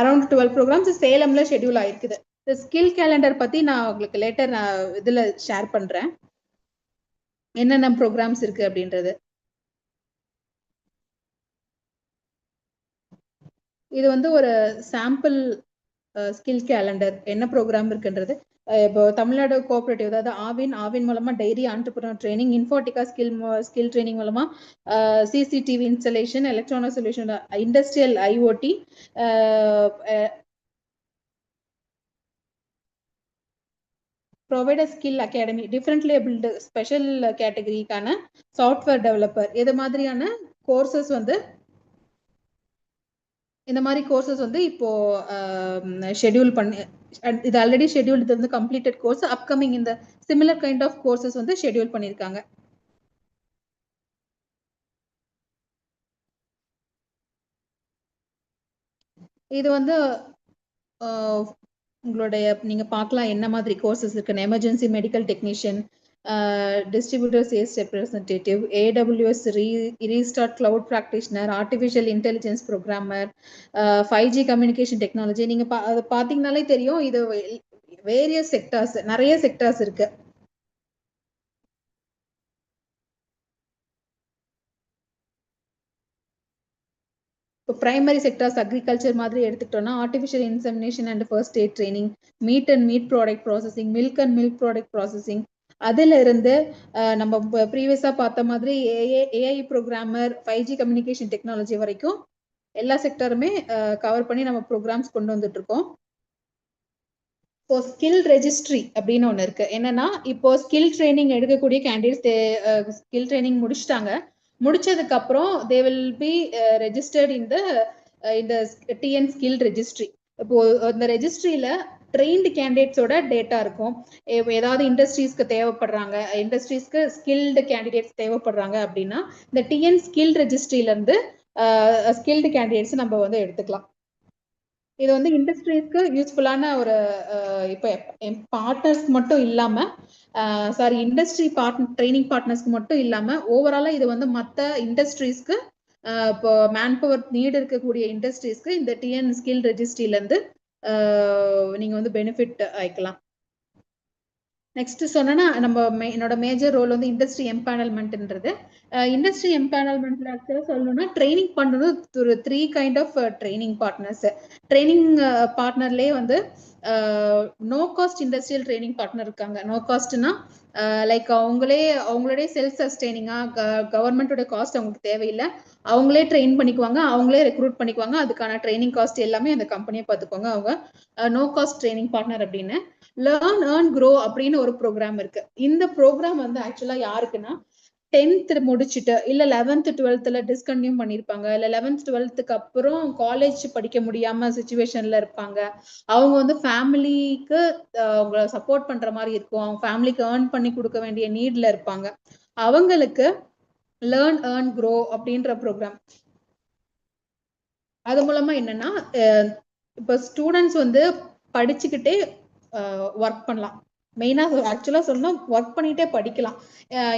அரௌண்ட் 12 ப்ரோக்ராம்ஸ் சேலம்ல ஷெட்யூல் ஆயிருக்குது. இந்த ஸ்கில் கேலண்டர் பத்தி நான் உங்களுக்கு லேட்டர் இதுல ஷேர் பண்றேன் என்னென்ன ப்ரோக்ராம்ஸ் இருக்கு அப்படின்றது. இது வந்து ஒரு சாம்பிள் ஸ்கில் கேலண்டர், என்ன ப்ரோக்ராம் இருக்குன்றது. இப்போ தமிழ்நாடு கோஆபரேட்டிவ், அதாவது ஆவின் மூலமா டைரி ஆண்டர்பிரினர் ட்ரைனிங், இன்ஃபோட்டிகா ஸ்கில் ட்ரைனிங் மூலமா CCTV installation, electronic solution, industrial IoT, provide a skill academy, differently abled special category கான software developer, இது மாதிரியான courses வந்து இந்த மாதிரி கோர்சஸ் வந்து இப்போ ஷெட்யூல் பண்ணி, இது ஆல்ரெடி ஷெட்யூல், இது வந்து கம்ப்ளீட்டட் கோர்ஸ், அப்கமிங் இந்த சிமிலர் கைண்ட் ஆஃப் கோர்சஸ் வந்து ஷெட்யூல் பண்ணியிருக்காங்க. இது வந்து உங்களுடைய நீங்க பார்க்கலாம் என்ன மாதிரி கோர்சஸ் இருக்குன்னு. Emergency medical technician, distributor sales representative, AWS restart cloud practitioner, artificial intelligence programmer, 5G communication technology. நீங்க பார்த்தீங்கனாலே தெரியும், இது வேரியஸ் செக்டார்ஸ், நிறைய செக்டார்ஸ் இருக்கு. இப்போ பிரைமரி செக்டார்ஸ் அக்ரிகல்ச்சர் மாதிரி எடுத்துக்கிட்டோம்னா artificial insemination and first eight training, meet and meet product processing, milk and milk product processing, அதுல இருந்து நம்ம ப்ரீவியஸா பார்த்த மாதிரி AI programmer, 5G communication technology வரைக்கும் எல்லா செக்டருமே கவர் பண்ணி நம்ம ப்ரோக்ராம்ஸ் கொண்டு வந்துட்டு இருக்கோம். இப்போ ஸ்கில் ரெஜிஸ்ட்ரி அப்படின்னு ஒன்று இருக்கு. என்னன்னா, இப்போ ஸ்கில் ட்ரைனிங் எடுக்கக்கூடிய கேண்டிடேட்ஸ் ஸ்கில் ட்ரைனிங் முடிச்சிட்டாங்க. முடிச்சதுக்கு அப்புறம் தே வில் பி ரெஜிஸ்டர்ட் இந்த டிஎன் ஸ்கில் ரெஜிஸ்ட்ரி. இப்போ இந்த ரெஜிஸ்ட்ரியில ட்ரெயின்டு கேண்டிடேட்ஸோட டேட்டா இருக்கும். ஏதாவது இண்டஸ்ட்ரீஸ்க்கு தேவைப்படுறாங்க, இண்டஸ்ட்ரீஸ்க்கு ஸ்கில்டு கேண்டிடேட்ஸ் தேவைப்படுறாங்க அப்படின்னா இந்த டிஎன் ஸ்கில் ரெஜிஸ்ட்ரியில இருந்து ஸ்கில்டு கேண்டிடேட்ஸ் நம்ம வந்து எடுத்துக்கலாம். இது வந்து இண்டஸ்ட்ரீஸ்க்கு யூஸ்ஃபுல்லான ஒரு இப்போ பார்ட்னர்ஸ்க்கு மட்டும் இல்லாம, சாரி இண்டஸ்ட்ரி ட்ரைனிங் பார்ட்னர்ஸ்க்கு மட்டும் இல்லாம ஓவராலா இது வந்து மற்ற இண்டஸ்ட்ரீஸ்க்கு, இப்போ மேன் பவர் நீட் இருக்கக்கூடிய இண்டஸ்ட்ரீஸ்க்கு இந்த டிஎன் ஸ்கில் ரெஜிஸ்ட்ரியில இருந்து நீங்க வந்து பெனிஃபிட் ஆயிக்கலாம். நெக்ஸ்ட் சொன்னா நம்ம என்னோட மேஜர் ரோல் வந்து இண்டஸ்ட்ரி எம்பேனல்மெண்ட்ன்றது. இண்டஸ்ட்ரி எம்பேனல்மெண்ட்ல ஆக்சுவலா சொல்லணும்னா ட்ரைனிங் பண்ணது ஒரு 3 kind of training partners. Training பார்ட்னர்லேயே வந்து no cost industrial training partner இருக்காங்க. நோ காஸ்ட்னா லைக் அவங்களோட செல்ஃப் சஸ்டெய்னிங்கா, கவர்மெண்டோட காஸ்ட் அவங்களுக்கு தேவையில்லை, அவங்களே ட்ரெயின் பண்ணிக்குவாங்க, அவங்களே ரெக்ரூட் பண்ணிக்குவாங்க, அதுக்கான ட்ரைனிங் காஸ்ட் எல்லாமே அந்த கம்பெனியை பார்த்துக்குவாங்க. அவங்க நோ காஸ்ட் ட்ரைனிங் பார்ட்னர் அப்படின்னு. லேர்ன் ஏர்ன் க்ரோ அப்படின்னு ஒரு ப்ரோக்ராம் இருக்கு. இந்த ப்ரோக்ராம் வந்து ஆக்சுவலா யாருக்குன்னா 10th முடிச்சுட்டு இல்ல 11th 12th டிஸ்கன்டினியூ பண்ணிருப்பாங்க, இல்ல 11th 12th அப்புறம் காலேஜ் படிக்க முடியாம சிச்சுவேஷன்ல இருப்பாங்க, அவங்க வந்து ஃபேமிலிக்கு அவங்கள சப்போர்ட் பண்ற மாதிரி இருக்கும், அவங்க ஃபேமிலிக்கு ஏர்ன் பண்ணி கொடுக்க வேண்டிய நீட்ல இருப்பாங்க, அவங்களுக்கு லேர்ன் ஏர்ன் க்ரோ அப்படின்ற ப்ரோக்ராம். அது மூலமா என்னன்னா, இப்போ ஸ்டூடெண்ட்ஸ் வந்து படிச்சுக்கிட்டே ஒர்க் பண்ணலாம். மெயினாக ஆக்சுவலாக சொல்லணும், ஒர்க் பண்ணிகிட்டே படிக்கலாம்.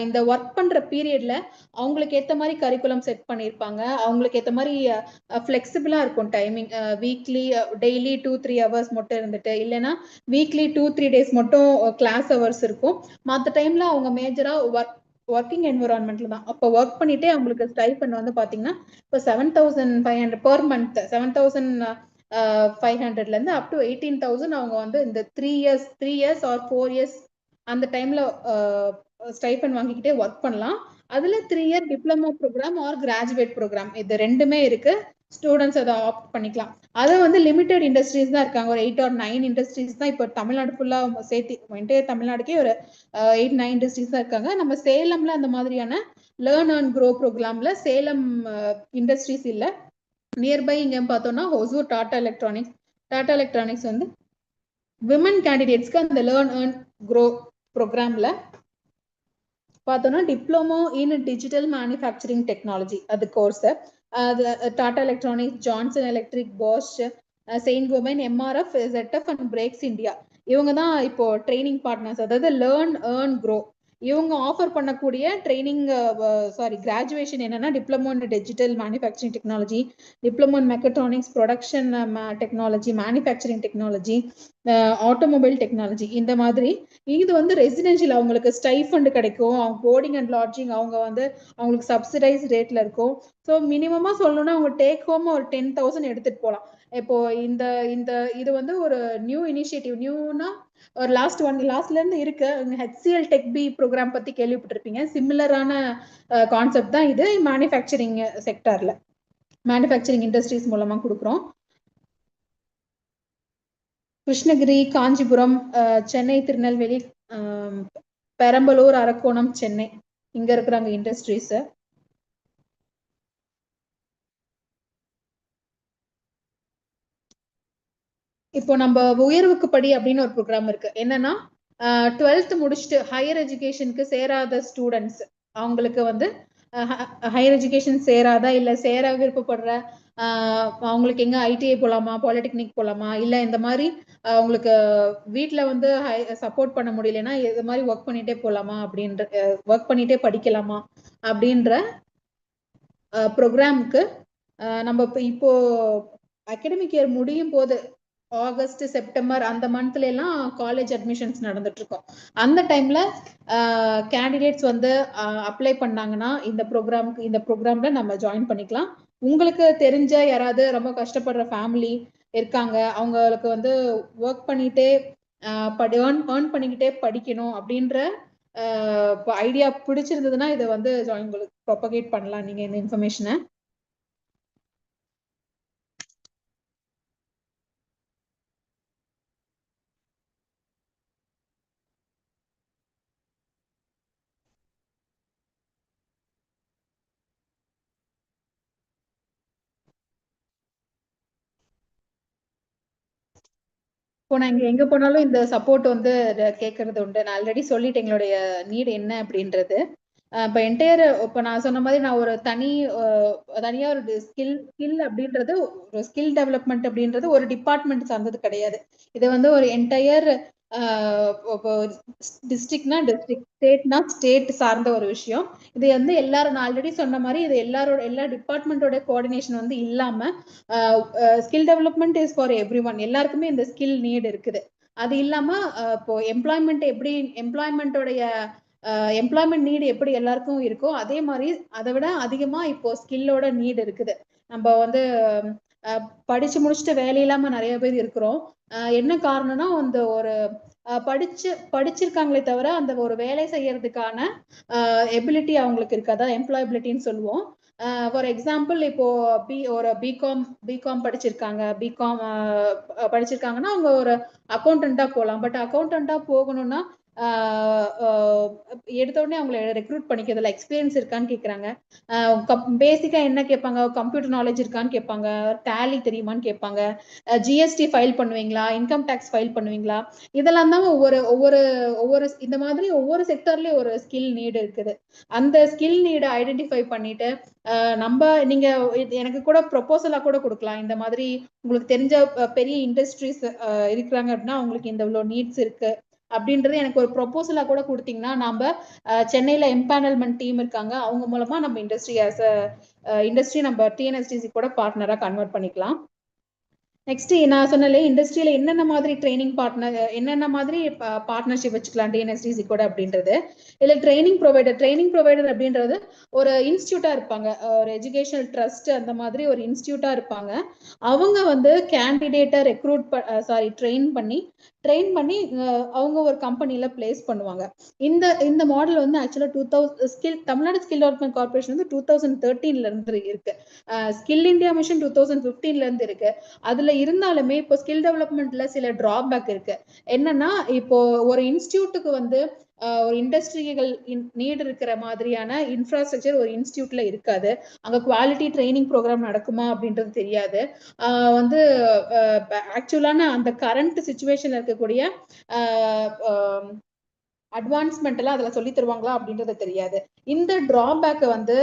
இந்த ஒர்க் பண்ணுற பீரியடில் அவங்களுக்கு ஏற்ற மாதிரி கரிக்குலம் செட் பண்ணியிருப்பாங்க, அவங்களுக்கு ஏற்ற மாதிரி ஃப்ளெக்சிபிளாக இருக்கும் டைமிங். வீக்லி டெய்லி 2-3 ஹவர்ஸ் மட்டும் இருந்துட்டு, இல்லைன்னா வீக்லி 2-3 டேஸ் மட்டும் கிளாஸ் ஹவர்ஸ் இருக்கும். மற்ற டைமில் அவங்க மேஜராக ஒர்க்கிங் என்விரான்மெண்ட்ல தான். அப்போ ஒர்க் பண்ணிட்டே அவங்களுக்கு ஸ்டைபண்ட் வந்து பார்த்தீங்கன்னா இப்போ 7,500 பெர் மந்த், 7,500ல இருந்து அப் டு 18,000 அவங்க வந்து இந்த 3 இயர்ஸ் ஆர் 4 இயர்ஸ் அந்த டைம்ல ஸ்டைபண்ட் வாங்கிக்கிட்டே ஒர்க் பண்ணலாம். அதுல 3 year diploma programme or graduate programme இது ரெண்டுமே இருக்கு. ஸ்டூடெண்ட்ஸ் அதை ஆப்ட் பண்ணிக்கலாம். அதை வந்து லிமிடெட் இண்டஸ்ட்ரீஸ் தான் இருக்காங்க, ஒரு 8 or 9 இண்டஸ்ட்ரீஸ் தான் இப்போ தமிழ்நாடு ஃபுல்லா சேர்த்து, என்டையர் தமிழ்நாடுக்கே ஒரு 8-9 இண்டஸ்ட்ரீஸ் தான் இருக்காங்க. நம்ம சேலம்ல அந்த மாதிரியான லேர்ன் அண்ட் க்ரோ ப்ரோக்ராம்ல சேலம் இண்டஸ்ட்ரீஸ் இல்லை, நியர்பை இங்க பார்த்தோம்னா ஹொசூர் டாடா எலக்ட்ரானிக்ஸ் வந்து விமன் கேண்டிடேட்ஸ்க்கு அந்த லேர்ன் அண்ட் க்ரோ ப்ரோக்ராம்ல பார்த்தோம்னா diploma in digital manufacturing technology அது கோர்ஸ். அது Tata electronics, Johnson Electric, Bosch, Saint Gobain, MRF, ZF and brakes India இவங்க தான் இப்போ ட்ரைனிங் பார்ட்னர்ஸ். அதாவது லேர்ன் ஏர்ன் க்ரோ இவங்க ஆஃபர் பண்ணக்கூடிய ட்ரைனிங் கிராஜுவேஷன் என்னன்னா diploma in digital manufacturing technology, diploma in mechatronics, production technology, manufacturing technology, automobile technology. இந்த மாதிரி இது வந்து ரெசிடென்ஷியல் அவங்களுக்கு ஸ்டைஃபண்ட் கிடைக்கும், அவங்க போர்டிங் அண்ட் லாட்ஜிங் அவங்க வந்து அவங்களுக்கு சப்சிடைஸ் ரேட்ல இருக்கும். ஸோ மினிமமா சொல்லணும்னா அவங்க டேக் ஹோம் ஒரு 10,000 எடுத்துட்டு போகலாம். இப்போ இந்த இது வந்து ஒரு நியூ இனிஷியேட்டிவ். நியூனா ஒரு லாஸ்ட்ல இருந்து இருக்கு. HCL டெக் பி ப்ரோக்ராம் பத்தி கேள்விப்பட்டிருப்பீங்க. சிமிலரான கான்செப்ட் தான் இது. மேனுஃபேக்சரிங் செக்டர்ல மேனுஃபேக்சரிங் இண்டஸ்ட்ரீஸ் மூலமா கொடுக்குறோம். கிருஷ்ணகிரி, காஞ்சிபுரம், சென்னை, திருநெல்வேலி, பெரம்பலூர், அரக்கோணம், சென்னை இங்க இருக்கிறாங்க இண்டஸ்ட்ரீஸ். இப்போ நம்ம உயர்வுக்கு படி அப்படின்னு ஒரு ப்ரோக்ராம் இருக்கு. என்னன்னா 12th முடிச்சுட்டு ஹையர் எஜுகேஷனுக்கு சேராத ஸ்டூடெண்ட்ஸ், அவங்களுக்கு வந்து ஹையர் எஜுகேஷன் சேராதா இல்ல சேர விருப்பப்படுற அவங்களுக்கு எங்க ஐடிஐ போலாமா, பாலிடெக்னிக் போலாமா, இல்ல இந்த மாதிரி அவங்களுக்கு வீட்டுல வந்து சப்போர்ட் பண்ண முடியலன்னா இது மாதிரி ஒர்க் பண்ணிட்டே போலாமா அப்படின்ற, ஒர்க் பண்ணிட்டே படிக்கலாமா அப்படின்ற ப்ரோக்ராமுக்கு நம்ம இப்போ அகாடமிக் இயர் முடியும் போது ஆகஸ்ட், செப்டம்பர் அந்த மந்த்ல எல்லாம் காலேஜ் அட்மிஷன்ஸ் நடந்துட்டு இருக்கும். அந்த டைம்ல கேண்டிடேட்ஸ் வந்து அப்ளை பண்ணாங்கன்னா இந்த ப்ரோக்ராம்ல நம்ம ஜாயின் பண்ணிக்கலாம். உங்களுக்கு தெரிஞ்ச யாராவது ரொம்ப கஷ்டப்படுற ஃபேமிலி இருக்காங்க, அவங்களுக்கு வந்து ஒர்க் பண்ணிட்டே ஏர்ன் பண்ணிக்கிட்டே படிக்கணும் அப்படின்ற ஐடியா பிடிச்சிருந்ததுன்னா இதை வந்து உங்களுக்கு ப்ரொபகேட் பண்ணலாம் நீங்க இந்த இன்ஃபர்மேஷனை. இப்போ நான் எங்க போனாலும் இந்த சப்போர்ட் வந்து கேட்கறது உண்டு. நான் ஆல்ரெடி சொல்லிட்டேன் எங்களுடைய நீட் என்ன அப்படின்றது. இப்போ என்டையர் இப்போ நான் சொன்ன மாதிரி நான் ஒரு தனியா ஒரு ஸ்கில் அப்படின்றது, ஒரு ஸ்கில் டெவலப்மெண்ட் அப்படின்றது ஒரு டிபார்ட்மெண்ட் சார்ந்தது கிடையாது. இது வந்து ஒரு என்டையர் டிஸ்ட்ரிக்ட்னா டிஸ்ட்ரிக்ட், ஸ்டேட்னா ஸ்டேட் சார்ந்த ஒரு விஷயம். இது வந்து எல்லாரும் நான் ஆல்ரெடி சொன்ன மாதிரி இது எல்லா டிபார்ட்மெண்டோட கோஆர்டினேஷன் வந்து இல்லாம skill development is for every one, எல்லாருக்குமே இந்த ஸ்கில் நீட் இருக்குது. அது இல்லாம இப்போ எம்ப்ளாய்மெண்டோடைய எம்ப்ளாய்மெண்ட் நீடு எப்படி எல்லாருக்கும் இருக்கோ அதே மாதிரி அதை விட அதிகமா இப்போ ஸ்கில்லோட நீட் இருக்குது. நம்ம வந்து படிச்சு முடிச்சுட்டு வேலை இல்லாம நிறைய பேர் இருக்கிறோம். என்ன காரணம்னா அந்த ஒரு படிச்சிருக்காங்களே தவிர அந்த ஒரு வேலை செய்யறதுக்கான எபிலிட்டி அவங்களுக்கு இருக்கு. அதான் எம்ப்ளாயபிலிட்டின்னு சொல்லுவோம். ஃபார் எக்ஸாம்பிள் இப்போ ஒரு பிகாம் படிச்சிருக்காங்கன்னா அவங்க ஒரு அக்கௌண்டண்டா போகலாம். பட் அக்கௌண்டண்டா போகணும்னா எடுத்த உடனே அவங்களை ரெக்ரூட் பண்ணிக்கிறதுல எக்ஸ்பீரியன்ஸ் இருக்கான்னு கேட்குறாங்க. பேசிக்கா என்ன கேட்பாங்க, கம்ப்யூட்டர் நாலேஜ் இருக்கான்னு கேட்பாங்க, டேலி தெரியுமான்னு கேட்பாங்க, ஜிஎஸ்டி ஃபைல் பண்ணுவீங்களா, இன்கம் டேக்ஸ் ஃபைல் பண்ணுவீங்களா, இதெல்லாம் தான் ஒவ்வொரு இந்த மாதிரி ஒவ்வொரு செக்டர்லயும் ஒரு ஸ்கில் நீடு இருக்குது. அந்த ஸ்கில் நீடை ஐடென்டிஃபை பண்ணிட்டு நீங்க எனக்கு கூட ப்ரொபோசலா கூட கொடுக்கலாம். இந்த மாதிரி உங்களுக்கு தெரிஞ்ச பெரிய இண்டஸ்ட்ரீஸ் இருக்கிறாங்க அப்படின்னா உங்களுக்கு இந்த இவ்வளோ நீட்ஸ் இருக்கு அப்படின்றது எனக்கு ஒரு ப்ரொபோசலா கூட கொடுத்தீங்கன்னா நாம சென்னையில எம்பேனல்மெண்ட் டீம் இருக்காங்க, அவங்க மூலமா நம்ம இண்டஸ்ட்ரி நம்ம டிஎன்எஸ்டிசி கூட பார்ட்னரா கன்வெர்ட் பண்ணிக்கலாம். நெக்ஸ்ட் நான் சொன்னல இண்டஸ்ட்ரியில என்னென்ன மாதிரி என்னென்ன மாதிரி பார்ட்னர்ஷிப் வச்சுக்கலாம் டிஎன்எஸ்டிசி கூட அப்படின்றது. இல்ல ட்ரைனிங் ப்ரொவைடர் அப்படின்றது ஒரு இன்ஸ்டியூட்டா இருப்பாங்க, ஒரு எஜுகேஷனல் ட்ரஸ்ட் அந்த மாதிரி ஒரு இன்ஸ்டியூட்டா இருப்பாங்க. அவங்க வந்து கேண்டிடேட்டை ட்ரெயின் பண்ணி அவங்க ஒரு கம்பெனில பிளேஸ் பண்ணுவாங்க. இந்த மாடல் வந்து ஆக்சுவலா தமிழ்நாடு ஸ்கில் டெவலப்மெண்ட் கார்பரேஷன் வந்து 2013ல இருந்து இருக்கு. ஸ்கில் இந்தியா மிஷன் 2015ல இருந்து இருக்கு. அதுல இருந்தாலுமே இப்போ ஸ்கில் டெவலப்மெண்ட்ல சில டிராபேக் இருக்கு. என்னன்னா இப்போ ஒரு இன்ஸ்டியூட்டுக்கு வந்து ஒரு இண்டஸ்ட்ரியல் நீட் இருக்கிற மாதிரியான இன்ஃப்ராஸ்ட்ரக்சர் ஒரு இன்ஸ்டியூட்ல இருக்காது. அங்க குவாலிட்டி ட்ரைனிங் ப்ரோக்ராம் நடக்குமா அப்படின்றது தெரியாது. வந்து ஆக்சுவலான அந்த கரண்ட் சிச்சுவேஷன்ல இருக்கக்கூடிய அட்வான்ஸ்மெண்ட் எல்லாம் அதுல சொல்லி தருவாங்களா அப்படின்றது தெரியாது. இந்த டிராபேக்கை வந்து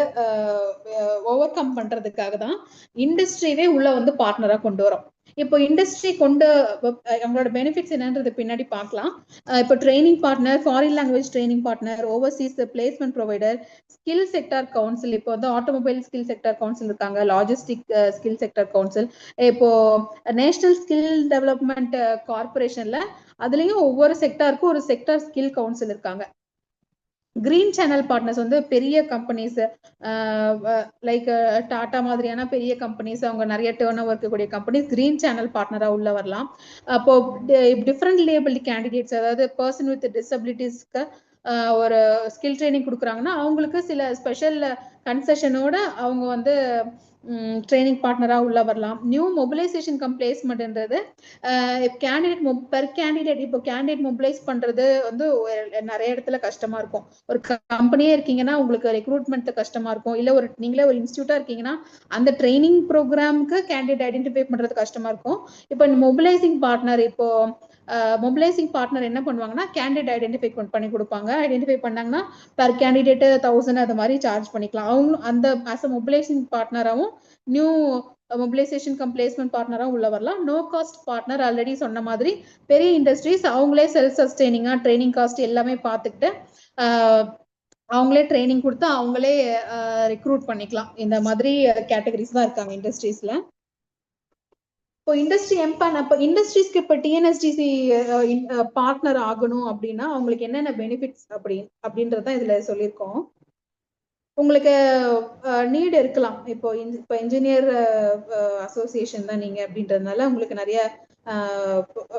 ஓவர் கம் பண்றதுக்காக தான் இண்டஸ்ட்ரியே உள்ள வந்து பார்ட்னரா கொண்டு வரோம். இப்போ இண்டஸ்ட்ரி அவங்களோட பெனிஃபிட்ஸ் என்னன்றது பின்னாடி பார்க்கலாம். இப்போ training partner, foreign language training partner, Overseas placement provider, skill sector council, இப்போ வந்து ஆட்டோமொபைல் ஸ்கில் செக்டார் கவுன்சில் இருக்காங்க, லாஜிஸ்டிக் ஸ்கில் செக்டார் கவுன்சில், இப்போ நேஷனல் ஸ்கில் டெவலப்மெண்ட் கார்பரேஷன்ல அதுலயும் ஒவ்வொரு செக்டாருக்கும் ஒரு செக்டார் ஸ்கில் கவுன்சில் இருக்காங்க. கிரீன் சேனல் பார்ட்னர்ஸ் வந்து பெரிய கம்பெனிஸ் லைக் டாடா மாதிரியான பெரிய கம்பெனிஸ், அவங்க நிறைய டேர்ன் ஓவர் இருக்கக்கூடிய கம்பெனிஸ் கிரீன் சேனல் பார்ட்னரா உள்ள வரலாம். அப்போ டிஃப்ரெண்ட் லேபிள் கேண்டிடேட்ஸ், அதாவது பர்சன் வித் டிசபிலிட்டிஸ்க்கு ஒரு ஸ்கில் ட்ரைனிங் கொடுக்குறாங்கன்னா அவங்களுக்கு சில ஸ்பெஷல் கன்செஷனோட அவங்க வந்து ட்ரைனிங் பார்ட்னராக உள்ள வரலாம். நியூ மொபிலைசேஷன் கம் பிளேஸ்மெண்ட்ன்றது கேண்டிடேட் பெர் கேண்டிடேட் இப்போ கேண்டிடேட் மொபிலைஸ் பண்ணுறது வந்து நிறைய இடத்துல கஷ்டமாக இருக்கும். ஒரு கம்பெனியே இருக்கீங்கன்னா உங்களுக்கு ரெக்ரூட்மெண்ட் கஷ்டமாக இருக்கும். இல்லை நீங்களே ஒரு இன்ஸ்டியூட்டாக இருக்கீங்கன்னா அந்த ட்ரைனிங் ப்ரோக்ராமுக்கு கேண்டிடேட் ஐடென்டிஃபை பண்ணுறது கஷ்டமாக இருக்கும். இப்போ மொபிலைசிங் பார்ட்னர் இப்போ மொபிலைசிங் பார்ட்னர் என்ன பண்ணுவாங்கன்னா கேண்டிடேட் ஐடென்டிஃபை பண்ணி கொடுப்பாங்க. ஐடென்டிஃபை பண்ணாங்கன்னா பர் கேண்டிடேட் 1000 அது மாதிரி சார்ஜ் பண்ணிக்கலாம். அவங்களும் அந்த ஆஸ் அ மொபிலைசிங் பார்ட்னராகவும் நியூ மொபிலைசேஷன் கம் பிளேஸ்மெண்ட் பார்ட்னராகவும் உள்ள வரலாம். நோ காஸ்ட் பார்ட்னர் ஆல்ரெடி சொன்ன மாதிரி பெரிய இண்டஸ்ட்ரீஸ் அவங்களே செல்ஃப் சஸ்டெய்னிங்காக ட்ரைனிங் காஸ்ட் எல்லாமே பார்த்துக்கிட்டு அவங்களே ட்ரைனிங் கொடுத்து அவங்களே ரெக்ரூட் பண்ணிக்கலாம். இந்த மாதிரி கேட்டகரிஸ் தான் இருக்காங்க இண்டஸ்ட்ரீஸ்ல. இப்போ இண்டஸ்ட்ரீஸ்க்கு இப்போ டிஎன்எஸ்டிசி பார்ட்னர் ஆகணும் அப்படின்னா அவங்களுக்கு என்னென்ன பெனிஃபிட்ஸ் அப்படின்றதான் இதுல சொல்லியிருக்கோம். உங்களுக்கு நீட் இருக்கலாம். இப்போ இன்ஜினியர் அசோசியேஷன் தான் நீங்க அப்படின்றதுனால உங்களுக்கு நிறைய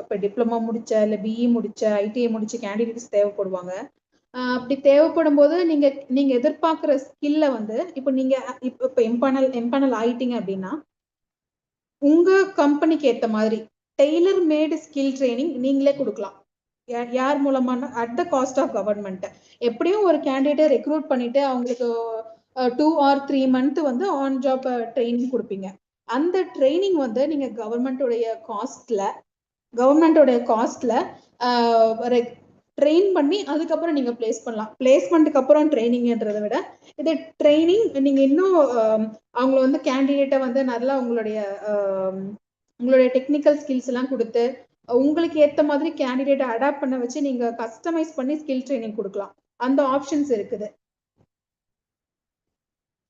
இப்போ டிப்ளமோ முடிச்ச இல்லை பிஇ முடிச்ச ஐடிஐ முடிச்ச கேண்டிடேட்ஸ் தேவைப்படுவாங்க. அப்படி தேவைப்படும் போது நீங்க எதிர்பார்க்குற ஸ்கில்ல வந்து இப்போ நீங்க இப்போ எம்பேனல் ஆயிட்டீங்க அப்படின்னா உங்க கம்பெனிக்கு ஏற்ற மாதிரி டெய்லர் மேடு ஸ்கில் ட்ரைனிங் நீங்களே கொடுக்கலாம். யார் மூலமான at the cost of government. எப்படியும் ஒரு கேண்டிடேட்டை ரெக்ரூட் பண்ணிட்டு அவங்களுக்கு 2 or 3 months வந்து ஆன் ஜாப் ட்ரைனிங் கொடுப்பீங்க. அந்த ட்ரைனிங் வந்து நீங்க கவர்மெண்டோடைய காஸ்ட்ல ட்ரெயின் பண்ணி அதுக்கப்புறம் நீங்க பிளேஸ் பண்ணலாம். பிளேஸ்மெண்ட்டுக்கு அப்புறம் ட்ரைனிங்ன்றதை விட இது ட்ரைனிங் நீங்க இன்னும் அவங்கள வந்து கேண்டிடேட்டை வந்து நல்லா உங்களுடைய டெக்னிக்கல் ஸ்கில்ஸ் எல்லாம் கொடுத்து உங்களுக்கு ஏற்ற மாதிரி கேண்டிடேட்டை அடாப்ட் பண்ண வச்சு நீங்க கஸ்டமைஸ் பண்ணி ஸ்கில் ட்ரைனிங் கொடுக்கலாம். அந்த ஆப்ஷன்ஸ் இருக்குது.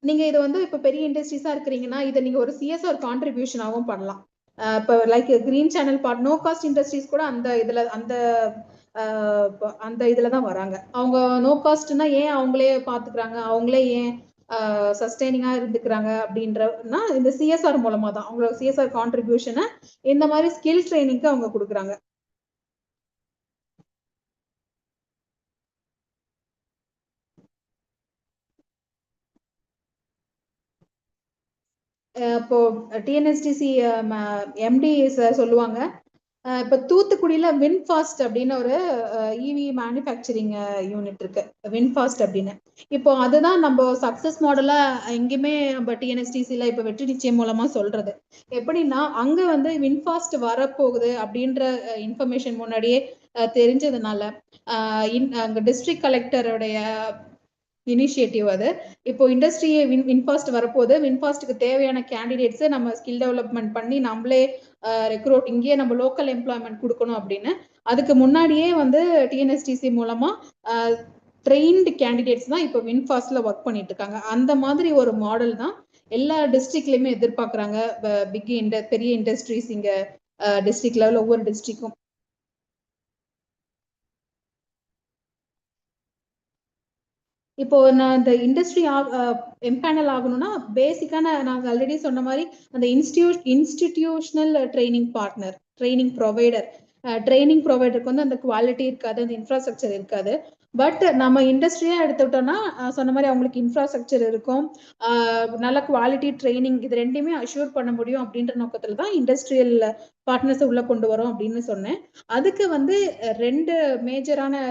நீங்க இதை வந்து இப்போ பெரிய இண்டஸ்ட்ரீஸா இருக்கிறீங்கன்னா இதை நீங்க ஒரு சிஎஸ்ஆர் கான்ட்ரிபியூஷனாகவும் பண்ணலாம். இப்போ like green channel no cost industries கூட அந்த இதுல தான் வராங்க. அவங்க நோ காஸ்ட்னா ஏன் அவங்களே பாத்துக்கிறாங்க, அவங்களே ஏன் சஸ்டைனிங்கா இருந்துக்கிறாங்க அப்படின்றனா இந்த சிஎஸ்ஆர் மூலமா தான் அவங்களோட சிஎஸ்ஆர் கான்ட்ரிபியூஷனை இந்த மாதிரி ஸ்கில் ட்ரைனிங்க்கு அவங்க கொடுக்குறாங்க. இப்போ டிஎன்எஸ்டிசி எம்டி சொல்லுவாங்க. இப்போ தூத்துக்குடியில வின்ஃபாஸ்ட் அப்படின்னு ஒரு இவி மேனுஃபேக்சரிங் யூனிட் இருக்கு, வின்ஃபாஸ்ட் அப்படின்னு. இப்போ அதுதான் நம்ம சக்சஸ் மாடலா எங்கேயுமே நம்ம டிஎன்எஸ்டிசில இப்போ வெற்றி நிச்சயம் மூலமா சொல்றது. எப்படின்னா அங்க வந்து வின்ஃபாஸ்ட் வரப்போகுது அப்படின்ற இன்ஃபர்மேஷன் முன்னாடியே தெரிஞ்சதுனால அங்க டிஸ்ட்ரிக்ட் கலெக்டருடைய இனிஷியேட்டிவ் அது. இப்போ இண்டஸ்ட்ரியை வின்ஃபாஸ்ட் வரப்போது, வின்ஃபாஸ்ட்டுக்கு தேவையான கேண்டிடேட்ஸை நம்ம ஸ்கில் டெவலப்மெண்ட் பண்ணி நம்மளே ரெக்ரூட் இங்கேயே நம்ம லோக்கல் எம்ப்ளாய்மெண்ட் கொடுக்கணும் அப்படின்னு அதுக்கு முன்னாடியே வந்து டிஎன்எஸ்டிசி மூலமா ட்ரெயின்டு கேண்டிடேட்ஸ் தான் இப்போ வின்ஃபாஸ்ட்ல ஒர்க் பண்ணிட்டு இருக்காங்க. அந்த மாதிரி ஒரு மாடல் தான் எல்லா டிஸ்ட்ரிக்ட்லயுமே எதிர்பார்க்குறாங்க. பெரிய இண்டஸ்ட்ரீஸ் இங்க டிஸ்ட்ரிக்ட் லெவலில் ஒவ்வொரு டிஸ்ட்ரிக்டும். இப்போ நான் இந்த இண்டஸ்ட்ரி எம்பேனல் ஆகணும்னா பேசிக்கான நாங்கள் ஆல்ரெடி சொன்ன மாதிரி அந்த இன்ஸ்டிடியூஷனல் ட்ரைனிங் பார்ட்னர், ட்ரைனிங் ப்ரொவைடருக்கு வந்து அந்த குவாலிட்டி இருக்காது, அந்த இன்ஃப்ராஸ்ட்ரக்சர் இருக்காது. பட் நம்ம இண்டஸ்ட்ரியா எடுத்துக்கிட்டோம்னா சொன்ன மாதிரி அவங்களுக்கு இன்ஃப்ராஸ்ட்ரக்சர் இருக்கும், நல்ல குவாலிட்டி ட்ரைனிங், இது ரெண்டுமே அஷ்யூர் பண்ண முடியும் அப்படின்ற நோக்கத்துல தான் இண்டஸ்ட்ரியல் பார்ட்னர்ஸ் உள்ள கொண்டு வரோம் அப்படின்னு சொன்னேன். அதுக்கு வந்து 2 மேஜரான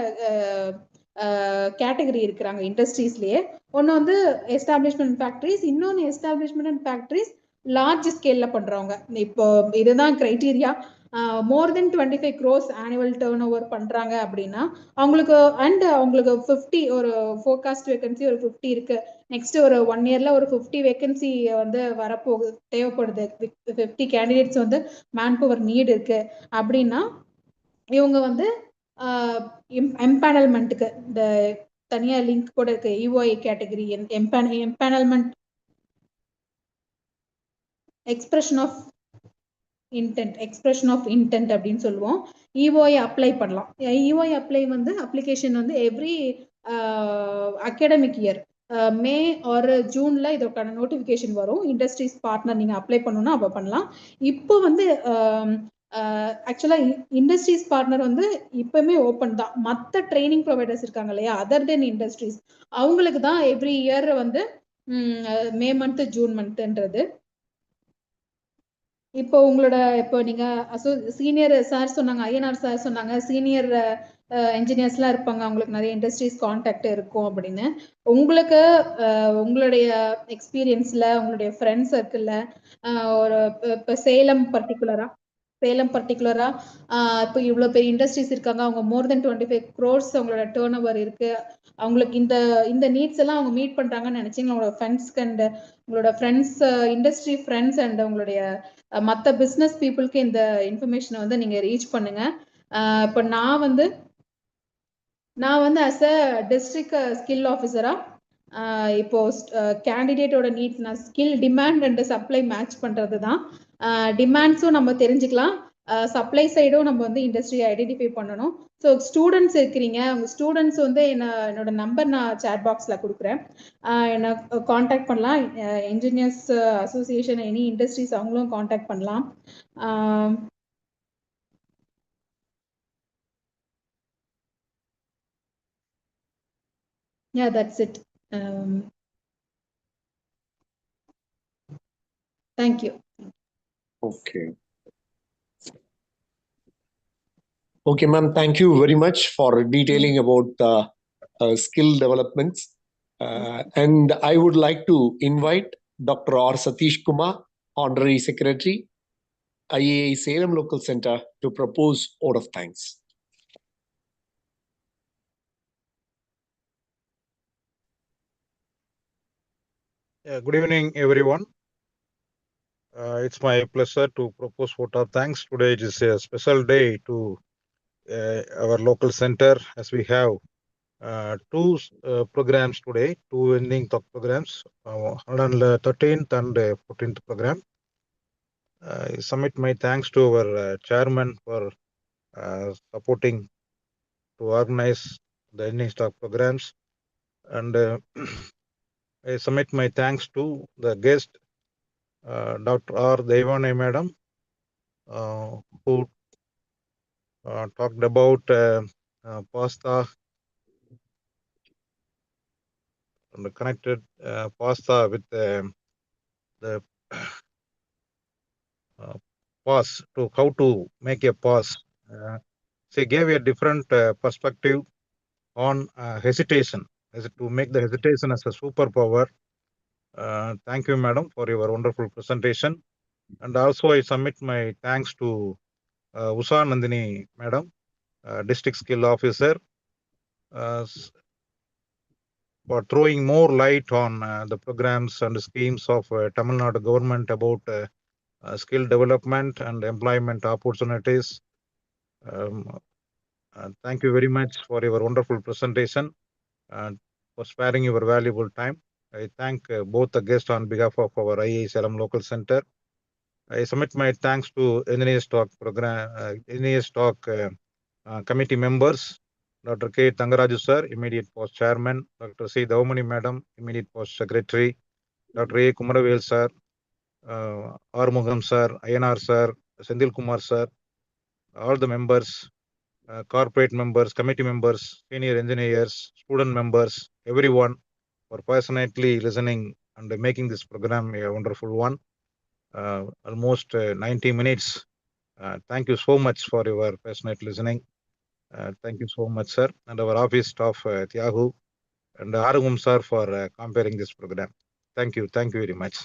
கேட்டகரி இருக்கிறாங்க இண்டஸ்ட்ரீஸ்லயே. ஒன்று வந்து எஸ்டாப்ளிஷ்மெண்ட் ஃபேக்டரிஸ், இன்னொன்று எஸ்டாப்ளிஷ்மெண்ட் அண்ட் ஃபேக்டரிஸ் லார்ஜ் ஸ்கேல்ல பண்றவங்க. இப்போ இதுதான் கிரைட்டீரியா. மோர் தென் 25 crores ஆனுவல் டர்ன் ஓவர் பண்றாங்க அப்படின்னா அவங்களுக்கு 50 ஒரு ஃபோர்காஸ்ட் வேகன்சி ஒரு 50 இருக்கு. நெக்ஸ்ட் ஒரு 1 yearல ஒரு 50 வேகன்சி வந்து வரப்போகுது, தேவைப்படுது. 50 கேண்டிடேட்ஸ் வந்து மேன் பவர் நீட் இருக்கு அப்படின்னா இவங்க வந்து எம்பேனல்மெண்ட்டுக்கு இந்த தனியா லிங்க் கூட இருக்கு, EOI category empanelment expression of intent அப்படின்னு சொல்லுவோம். இஓஐ அப்ளை பண்ணலாம். இஓஐ அப்ளை வந்து அப்ளிகேஷன் வந்து every academic year May or ஜூன்ல இதற்கான நோட்டிஃபிகேஷன் வரும். இண்டஸ்ட்ரீஸ் பார்ட்னர் நீங்க அப்ளை பண்ணணும்னா அப்போ பண்ணலாம். இப்போ வந்து ஆக்சுவலா இண்டஸ்ட்ரீஸ் பார்ட்னர் வந்து இப்பவுமே ஓப்பன் தான். மற்ற ட்ரைனிங் ப்ரொவைடர்ஸ் இருக்காங்க இல்லையா, அதர் தென் இண்டஸ்ட்ரீஸ், அவங்களுக்கு தான் எவ்ரி இயர் வந்து மே மந்த் ஜூன் மந்த்ன்றது. இப்போ உங்களோட இப்போ நீங்க சீனியர் சார் சொன்னாங்க, ஐஎன்ஆர் சார் சொன்னாங்க, சீனியர் என்ஜினியர்ஸ்லாம் இருப்பாங்க, அவங்களுக்கு நிறைய இண்டஸ்ட்ரீஸ் கான்டாக்ட் இருக்கும் அப்படின்னு. உங்களுக்கு உங்களுடைய எக்ஸ்பீரியன்ஸில் உங்களுடைய ஃப்ரெண்ட்ஸ் சர்க்கிளில் ஒரு இப்போ சேலம் பர்டிகுலராக இப்போ இவ்வளோ பெரிய இண்டஸ்ட்ரீஸ் இருக்காங்க, அவங்க மோர் தென் 25 crores அவங்களோட டேர்ன் ஓவர் இருக்கு, அவங்களுக்கு இந்த நீட்ஸ் எல்லாம் அவங்க மீட் பண்றாங்கன்னு நினைச்சீங்க. உங்களோட ஃப்ரெண்ட்ஸ் இண்டஸ்ட்ரி ஃப்ரெண்ட்ஸ் அண்ட் உங்களுடைய மற்ற பிஸ்னஸ் பீப்புளுக்கு இந்த இன்ஃபர்மேஷனை வந்து நீங்க ரீச் பண்ணுங்க. இப்போ நான் வந்து ஆஸ் அ டிஸ்ட்ரிக்ட் ஸ்கில் ஆஃபீஸரா இப்போ கேண்டிடேட்டோட நீட்ஸ் நான் skill demand and supply match பண்றது தான். டிமாண்ட்ஸும் நம்ம தெரிஞ்சுக்கலாம், சப்ளை சைடும் நம்ம வந்து இண்டஸ்ட்ரியை ஐடென்டிஃபை பண்ணணும். ஸோ ஸ்டூடெண்ட்ஸ் இருக்கிறீங்க, உங்கள் ஸ்டூடெண்ட்ஸ் வந்து என்னோட நம்பர் நான் சேட் பாக்ஸில் கொடுக்குறேன், என்னை காண்டாக்ட் பண்ணலாம். இன்ஜினியர்ஸ் அசோசியேஷன் எனி இண்டஸ்ட்ரீஸ் அவங்களும் காண்டாக்ட் பண்ணலாம். Yeah, that's it. Thank you. Okay, ma'am. Thank you very much for detailing about skill developments. And I would like to invite Dr. R. Satish Kumar, Honorary Secretary, IEI Salem Local Center, to propose vote of thanks. Good evening, everyone. It's my pleasure to propose vote of thanks. Today it is a special day to our local center, as we have two programs today, two ending talk programs, 113th and 14th program. I submit my thanks to our chairman for supporting to organize the ending stock programs, and I submit my thanks to the guest, Dr. R. Devane Madam, who talked about pasta and connected pasta with the pass, to how to make a pass. She gave a different perspective on hesitation, as to make the hesitation as a superpower. Thank you, madam, for your wonderful presentation. And also I submit my thanks to Usha Nandini madam, district skill officer, for throwing more light on the programs and schemes of Tamil Nadu government about skill development and employment opportunities. Thank you very much for your wonderful presentation and for sparing your valuable time. I thank both the guests on behalf of our IEI Salem Local Center. I submit my thanks to Engineers Talk program, Engineers Talk committee members, Dr. K. Tangaraju sir, immediate post chairman, Dr. C. Daumani madam, immediate post secretary, Dr. A. Kumaravel sir, R. Mugam sir, INR sir, Sendil Kumar sir, all the members, corporate members, committee members, senior engineers, student members, everyone for passionately listening and making this program a wonderful one. Almost 90 minutes. Thank you so much for your passionate listening. Thank you so much, sir, and our office staff, Thiagu and Arugum sir, for comparing this program. Thank you very much.